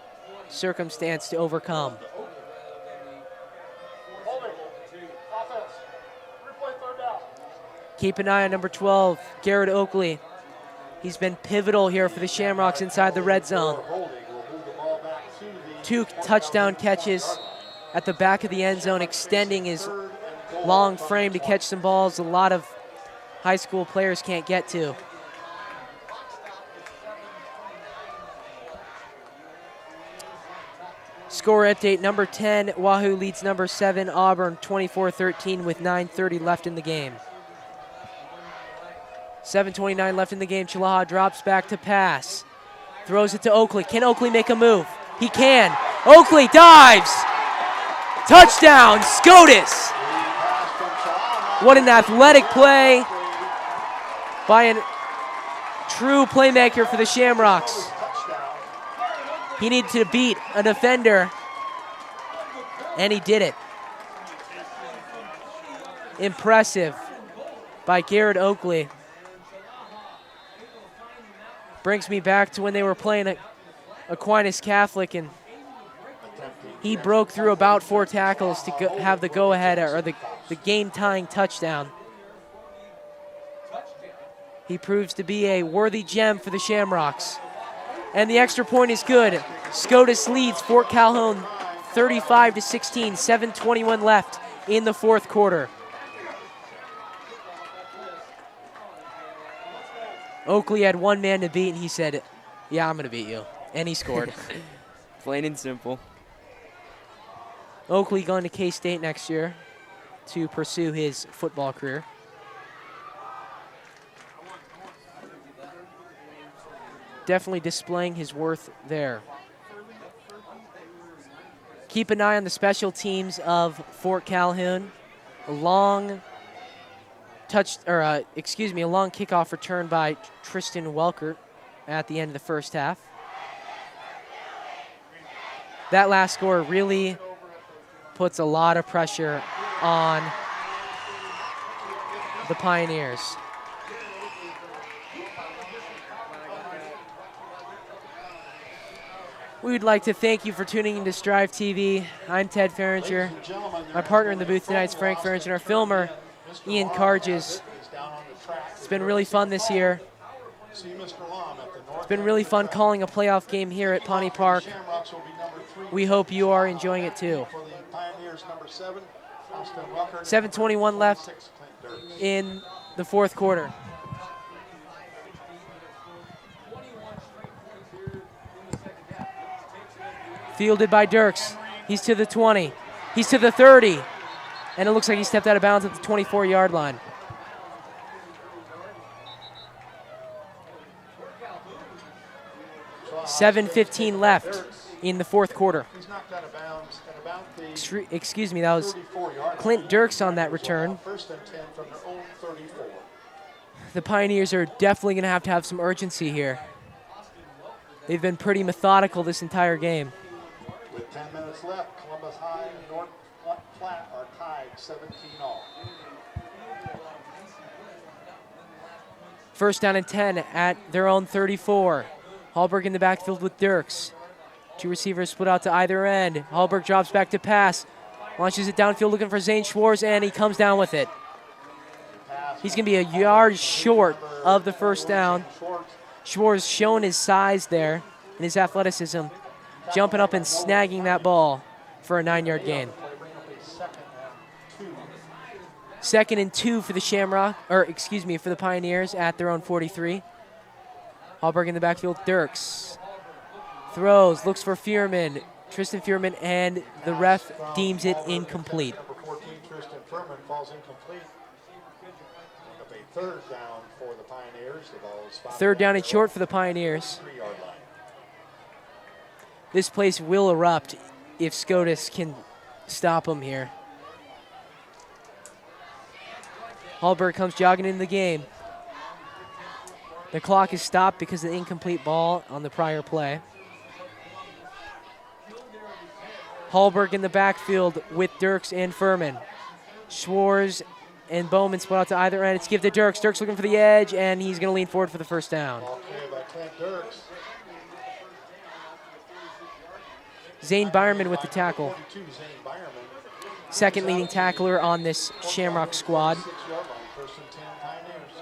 circumstance to overcome. Keep an eye on number 12, Garrett Oakley. He's been pivotal here for the Shamrocks inside the red zone. 2 touchdown catches at the back of the end zone, extending his long frame to catch some balls a lot of high school players can't get to. Score update, number 10, Wahoo leads number 7, Auburn, 24-13 with 9:30 left in the game. 7:29 left in the game. Chalaha drops back to pass. Throws it to Oakley. Can Oakley make a move? He can. Oakley dives. Touchdown, Scotus. What an athletic play by a true playmaker for the Shamrocks. He needed to beat a defender, and he did it. Impressive. by Garrett Oakley. Brings me back to when they were playing at Aquinas Catholic, and he broke through about 4 tackles to have the go-ahead or the game-tying touchdown. He proves to be a worthy gem for the Shamrocks. And the extra point is good. Scotus leads Fort Calhoun 35-16, 7:21 left in the 4th quarter. Oakley had one man to beat, and he said, "Yeah, I'm going to beat you." And he scored. Plain and simple. Oakley going to K-State next year to pursue his football career. Definitely displaying his worth there. Keep an eye on the special teams of Fort Calhoun. A long kickoff return by Tristan Welkert at the end of the first half. That last score really puts a lot of pressure on the Pioneers. We would like to thank you for tuning in to Strive TV. I'm Ted Fehringer. My partner in the booth tonight is Frank Fehringer, and our filmer, Ian Karges. It's been really fun this year. It's been really fun calling a playoff game here at Pawnee Park. We hope you are enjoying it too. 7:21 left in the 4th quarter. Fielded by Dirks. He's to the 20. He's to the 30. And it looks like he stepped out of bounds at the 24-yard line. $7:15 left in the 4th quarter. Excuse me, that was Clint Dirks on that return. The Pioneers are definitely going to have some urgency here. They've been pretty methodical this entire game. With 10 minutes left, Columbus High and North Platte are tied 17-all. First down and 10 at their own 34. Hallberg in the backfield with Dirks. 2 receivers split out to either end. Hallberg drops back to pass. Launches it downfield looking for Zane Schwartz, and he comes down with it. He's going to be a yard short of the first down. Schwartz showing his size there and his athleticism, jumping up and snagging that ball for a 9-yard gain. 2nd and 2 for the for the Pioneers at their own 43. Hallberg in the backfield, Dirks. Throws, looks for Fierman, Tristan Fierman, and the ref deems it incomplete. Number 14, Tristan Fierman, falls incomplete. A 3rd down for the Pioneers. 3rd down and short for the Pioneers. 3-yard line. This place will erupt if Scotus can stop him here. Hallberg comes jogging in the game. The clock is stopped because of the incomplete ball on the prior play. Hallberg in the backfield with Dirks and Furman. Schwartz and Bowman split out to either end. It's give to Dirks. Dirks looking for the edge, and he's going to lean forward for the first down. Okay, by Clint Dirks. Zane Byerman with the tackle. 42, Zane Byerman. 2nd leading tackler on this Shamrock squad. 6-yard line, 1st and 10 Pioneers.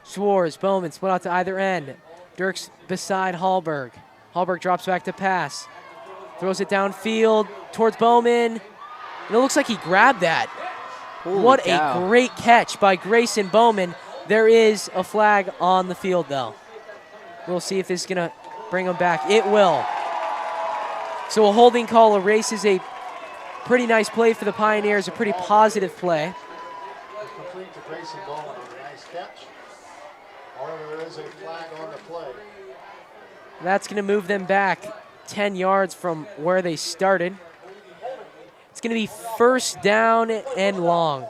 Schwartz, Bowman split out to either end. Dirks beside Hallberg. Hallberg drops back to pass. Throws it downfield towards Bowman. And it looks like he grabbed that. Holy what cow. a great catch by Grayson Bowman. There is a flag on the field, though. We'll see if this is going to bring him back. It will. So a holding call erases a pretty nice play for the Pioneers, a pretty positive play. Complete to Grayson Bowman. A nice catch. However, there is a flag on the play. That's going to move them back 10 yards from where they started. It's going to be 1st down and long.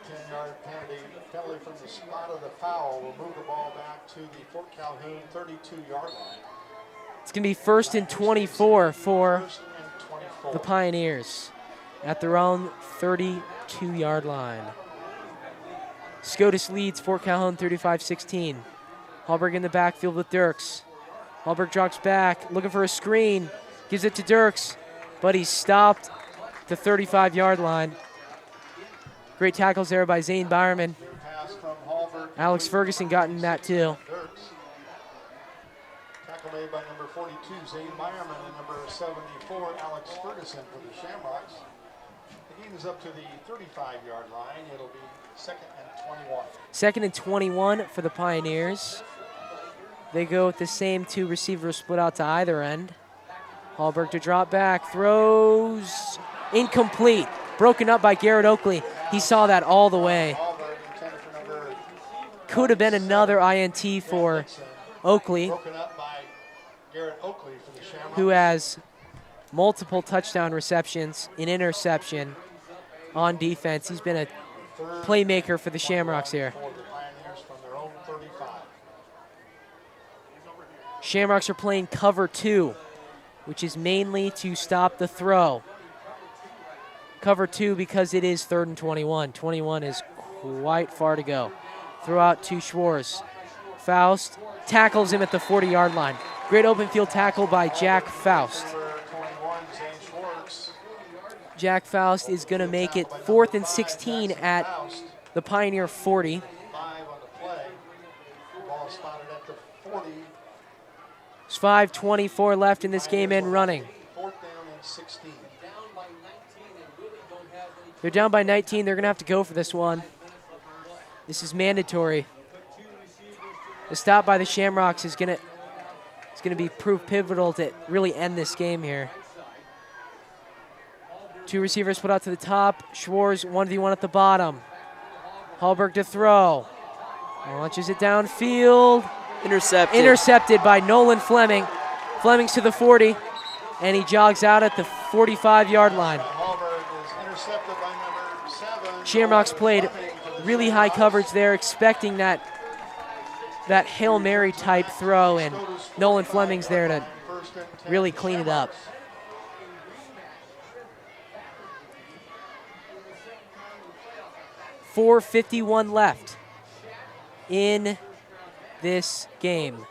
10-yard penalty from the spot of the foul will move the ball back to the Fort Calhoun 32-yard line. It's going to be 1st and 24 for 1st and 24. the Pioneers. at their own 32-yard line. Scotus leads Fort Calhoun 35-16. Hallberg in the backfield with Dirks. Hallberg drops back, looking for a screen. Gives it to Dirks, but he's stopped at the 35-yard line. Great tackles there by Zane Byerman. Alex Ferguson got in that too. Tackle made by number 42, Zane Byerman, and number 74, Alex Ferguson for the Shamrocks. The game is up to the 35-yard line. It'll be 2nd and 21. 2nd and 21 for the Pioneers. They go with the same two receivers split out to either end. Hallberg to drop back, throws incomplete. Broken up by Garrett Oakley. He saw that all the way. Could have been another INT for Oakley, who has multiple touchdown receptions, an interception on defense. He's been a playmaker for the Shamrocks here. Shamrocks are playing cover 2, which is mainly to stop the throw. Cover 2 because it is 3rd and 21. 21 is quite far to go. Throw out to Schwartz. Faust tackles him at the 40-yard line. Great open field tackle by Jack Faust. Jack Faust is going to make it 4th and 16 at the Pioneer 40. There's 5:24 left in this game and running. They're down by 19. They're going to have to go for this one. This is mandatory. The stop by the Shamrocks is going to be proof pivotal to really end this game here. Two receivers put out to the top. Schwartz 1v1 at the bottom. Hallberg to throw. Launches it downfield. Intercepted by Nolan Fleming. Fleming's to the 40, and he jogs out at the 45-yard line. Shamrocks played really high coverage there, expecting that Hail Mary type throw, and Nolan Fleming's there to really clean it up. .451 left in this game.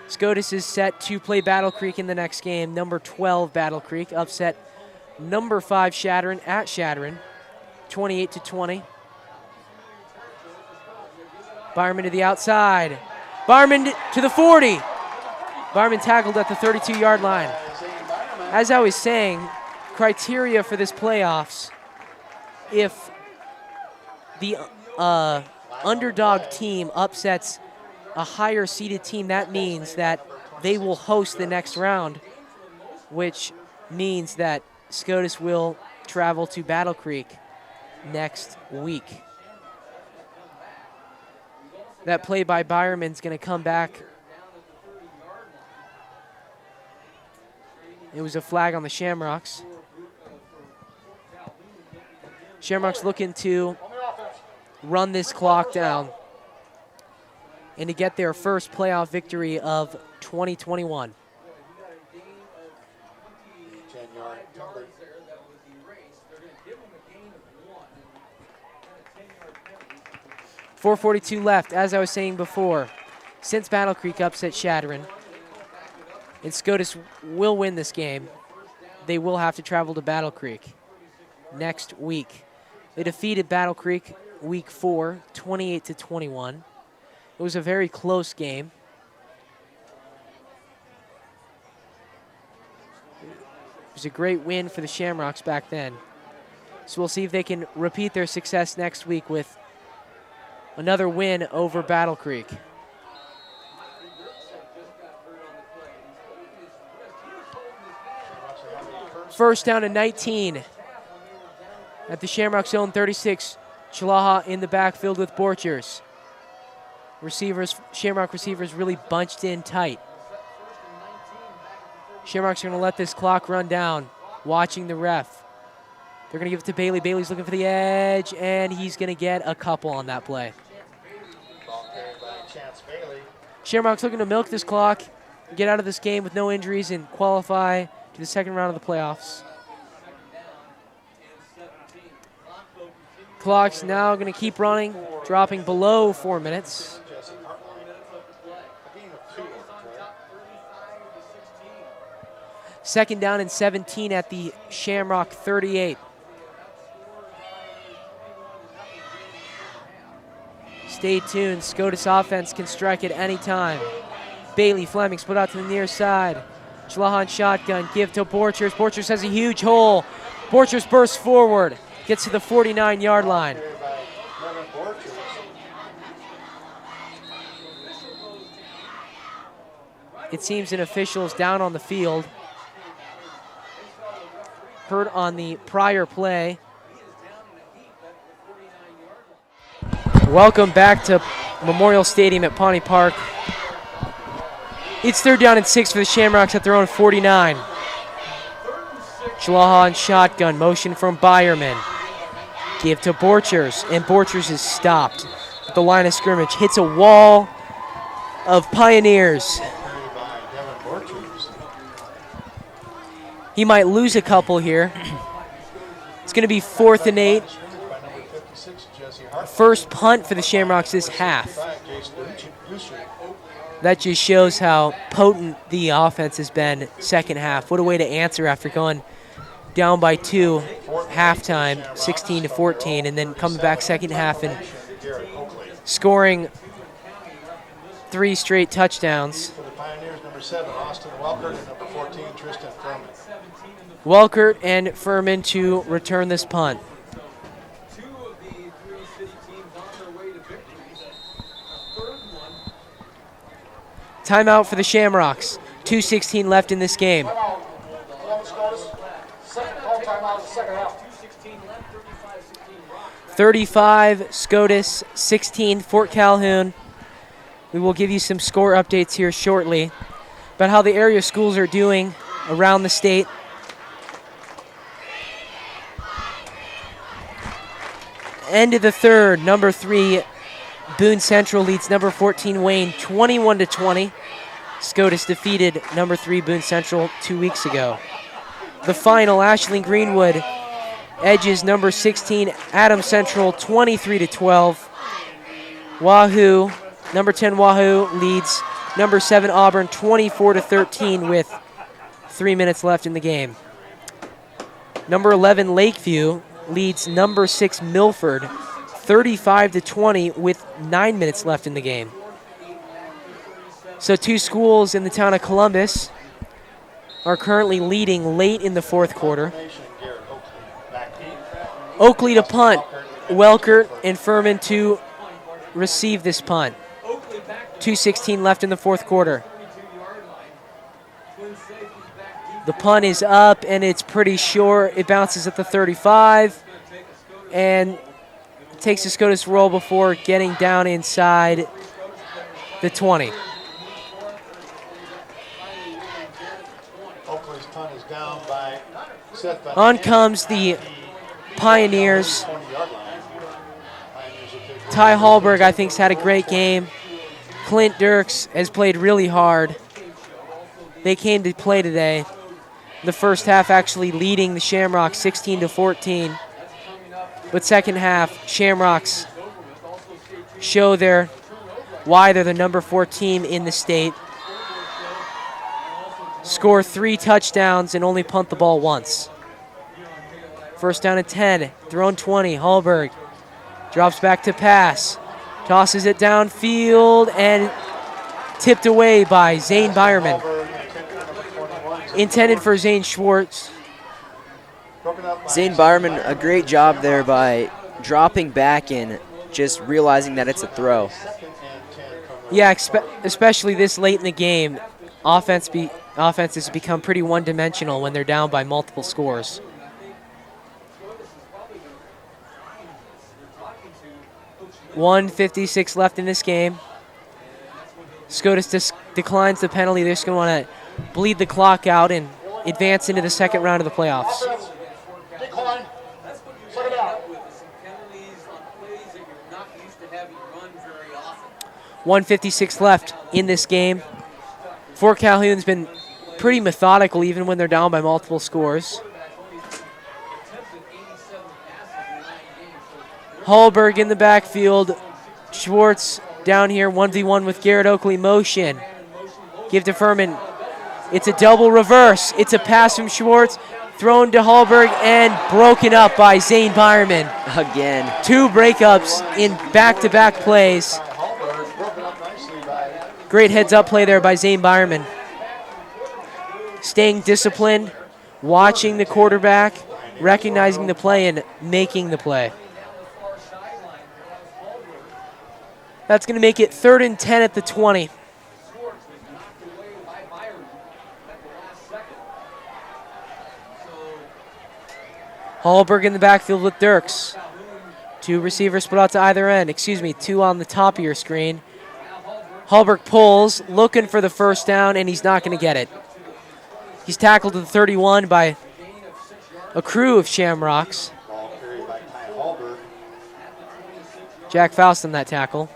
Scotus is set to play Battle Creek in the next game. Number 12 Battle Creek upset number 5 Shadron at Shadron, 28-20. Byerman to the outside. Byerman to the 40. Byerman tackled at the 32-yard line. As I was saying, criteria for this playoffs, if the underdog team upsets a higher seeded team, that means that they will host the next round, which means that Scotus will travel to Battle Creek next week. That play by Byerman's going to come back. It was a flag on the Shamrocks. Shamrocks looking to run this clock down and to get their first playoff victory of 2021. 4:42 left. As I was saying before, since Battle Creek upset Shadron, and Scotus will win this game, they will have to travel to Battle Creek next week. They defeated Battle Creek week 4, 28-21. It was a very close game. It was a great win for the Shamrocks back then. So we'll see if they can repeat their success next week with another win over Battle Creek. First down and 19 at the Shamrocks zone 36. Chalaha in the backfield with Borchers. Shamrock receivers really bunched in tight. Shamrocks are going to let this clock run down, watching the ref. They're going to give it to Bailey. Bailey's looking for the edge, and he's going to get a couple on that play. Shamrocks looking to milk this clock, get out of this game with no injuries, and qualify to the second round of the playoffs. Clock's now going to keep running, dropping below 4 minutes. Second down and 17 at the Shamrock 38. Stay tuned. Scotus offense can strike at any time. Bailey Fleming split out to the near side. Schlahan shotgun, give to Borchers. Borchers has a huge hole. Borchers bursts forward, gets to the 49-yard line. It seems an official is down on the field. Heard on the prior play. Welcome back to Memorial Stadium at Pawnee Park. It's third down and 6 for the Shamrocks at their own 49. Schlahan shotgun, motion from Byerman. Give to Borchers, and Borchers is stopped at the line of scrimmage. Hits a wall of Pioneers. He might lose a couple here. It's going to be 4th and 8. First punt for the Shamrocks this half. That just shows how potent the offense has been second half. What a way to answer after going down by 2 halftime, 16-14, and then coming back second half and scoring 3 straight touchdowns. For the Pioneers, number 7, Austin Welkert, and number 14, Tristan Furman. Welkert and Furman to return this punt. Timeout for the Shamrocks. 2:16 left in this game. 35 Scotus, 16 Fort Calhoun. We will give you some score updates here shortly about how the area schools are doing around the state. End of the third, number 3 Boone Central leads number 14 Wayne 21-20. Scotus defeated number 3 Boone Central 2 weeks ago. The final, Ashland Greenwood edges number 16 Adams Central 23-12. Wahoo, number 10 Wahoo leads number 7 Auburn 24-13 with 3 minutes left in the game. Number 11 Lakeview leads number 6 Milford 35-20 with 9 minutes left in the game. So 2 schools in the town of Columbus are currently leading late in the fourth quarter. Oakley to punt. Welkert and Furman to receive this punt. 2:16 left in the fourth quarter. The punt is up and it's pretty short. It bounces at the 35 and takes a SCOTUS roll before getting down inside the 20. Oakley's punt is down by Seth. On comes the Pioneers. Ty Hallberg, I think, has had a great game. Clint Dirks has played really hard. They came to play today. The first half actually leading the Shamrocks 16-14. But second half, Shamrocks show why they're the number 4 team in the state. Score 3 touchdowns and only punt the ball once. First down at 10, thrown 20, Hallberg drops back to pass, tosses it downfield and tipped away by Zane Byerman. Intended for Zane Schwartz. Zane Byerman, a great job there by dropping back and just realizing that it's a throw. Yeah, especially this late in the game, offenses become pretty one-dimensional when they're down by multiple scores. $1:56 left in this game. SCOTUS declines the penalty. They're just going to want to bleed the clock out and advance into the second round of the playoffs. Decline. Set it out. 1:56 left in this game. Fort Calhoun's been pretty methodical even when they're down by multiple scores. Hallberg in the backfield. Schwartz down here, 1v1 with Garrett Oakley. Motion. Give to Furman. It's a double reverse. It's a pass from Schwartz. Thrown to Hallberg and broken up by Zane Byerman. Again. 2 breakups in back-to-back plays. Great heads-up play there by Zane Byerman. Staying disciplined, watching the quarterback, recognizing the play, and making the play. That's going to make it 3rd and 10 at the 20. Hallberg in the backfield with Dirks. 2 receivers split out to either end. 2 on the top of your screen. Hallberg pulls, looking for the first down, and he's not going to get it. He's tackled to the 31 by a crew of Shamrocks. Jack Faust on that tackle.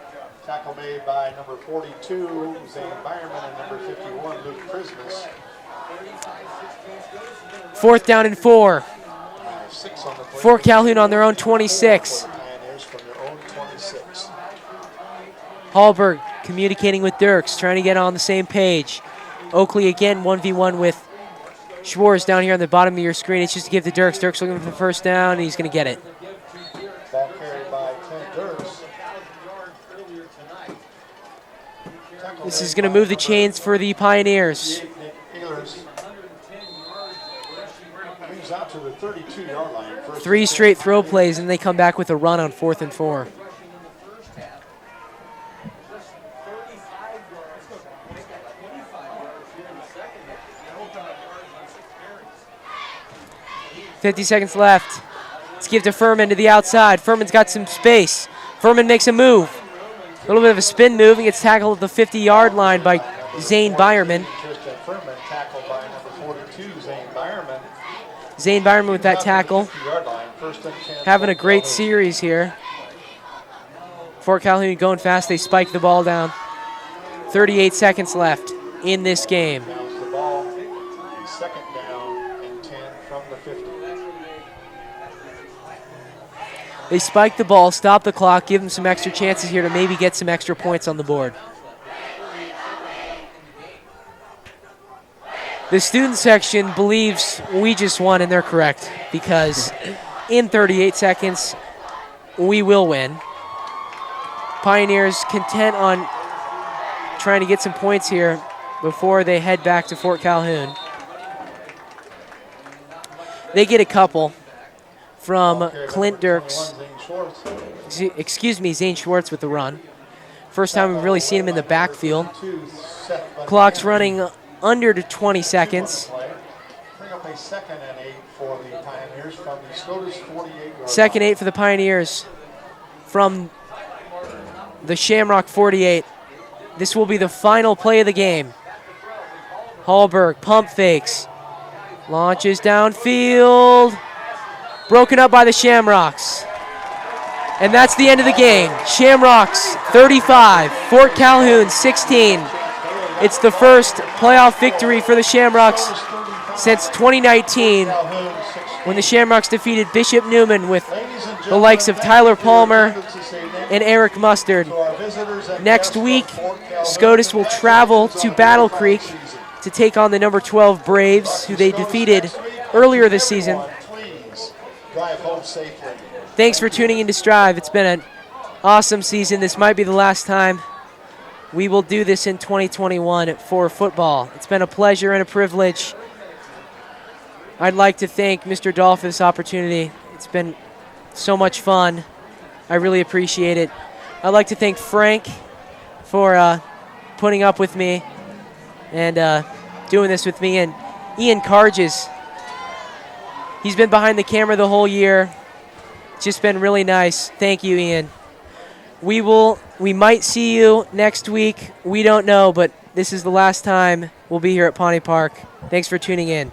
Tackle made by number 42, Zane Byerman, and number 51, Luke Christmas. 4th down and 4. 6 on the play. Fort Calhoun on their own 26. Pioneers from their own 26. Hallberg communicating with Dirks, trying to get on the same page. Oakley again 1v1 with Schwartz down here on the bottom of your screen. It's just to give to Dirks. Dirks looking for the first down, and he's going to get it. Ball carried by Clint Dirks. This is going to move the chains for the Pioneers. Moves out to the 32-yard line. 3 straight throw plays, and they come back with a run on 4th and 4. $50 seconds left. Let's give to Furman to the outside. Furman's got some space. Furman makes a move. A little bit of a spin move and gets tackled at the 50-yard line by Zane Byerman. Furman tackled by number 42, Zane Byerman. Zane Byerman with that tackle. Having a great series here. Fort Calhoun going fast. They spike the ball down. 38 seconds left in this game. Bounce the ball. 2nd down and 10 from the 50. They spike the ball, stop the clock, give them some extra chances here to maybe get some extra points on the board. The student section believes we just won, and they're correct, because in 38 seconds, we will win. Pioneers content on trying to get some points here before they head back to Fort Calhoun. They get a couple from Clint Dirks. Zane Schwartz with the run. First time we've really seen him in the backfield. Clock's running under to 20 seconds. Bring up a 2nd and 8 for the Pioneers from the Scotus 48-yard 2nd 8 for the Pioneers from the Shamrock 48. This will be the final play of the game. Hallberg pump fakes. Launches downfield. Broken up by the Shamrocks. And that's the end of the game. Shamrocks 35, Fort Calhoun 16. It's the first playoff victory for the Shamrocks since 2019, when the Shamrocks defeated Bishop Newman with the likes of Tyler Palmer and Eric Mustard. Next week, Scotus will travel to Battle Creek to take on the number 12 Braves, who they defeated earlier this season. Thanks for tuning in to Strive. It's been an awesome season. This might be the last time we will do this in 2021 for football. It's been a pleasure and a privilege. I'd like to thank Mr. Dahl for this opportunity. It's been so much fun. I really appreciate it. I'd like to thank Frank for putting up with me and doing this with me, and Ian Karges. He's been behind the camera the whole year. It's just been really nice. Thank you, Ian. We might see you next week. We don't know, but this is the last time we'll be here at Pawnee Park. Thanks for tuning in.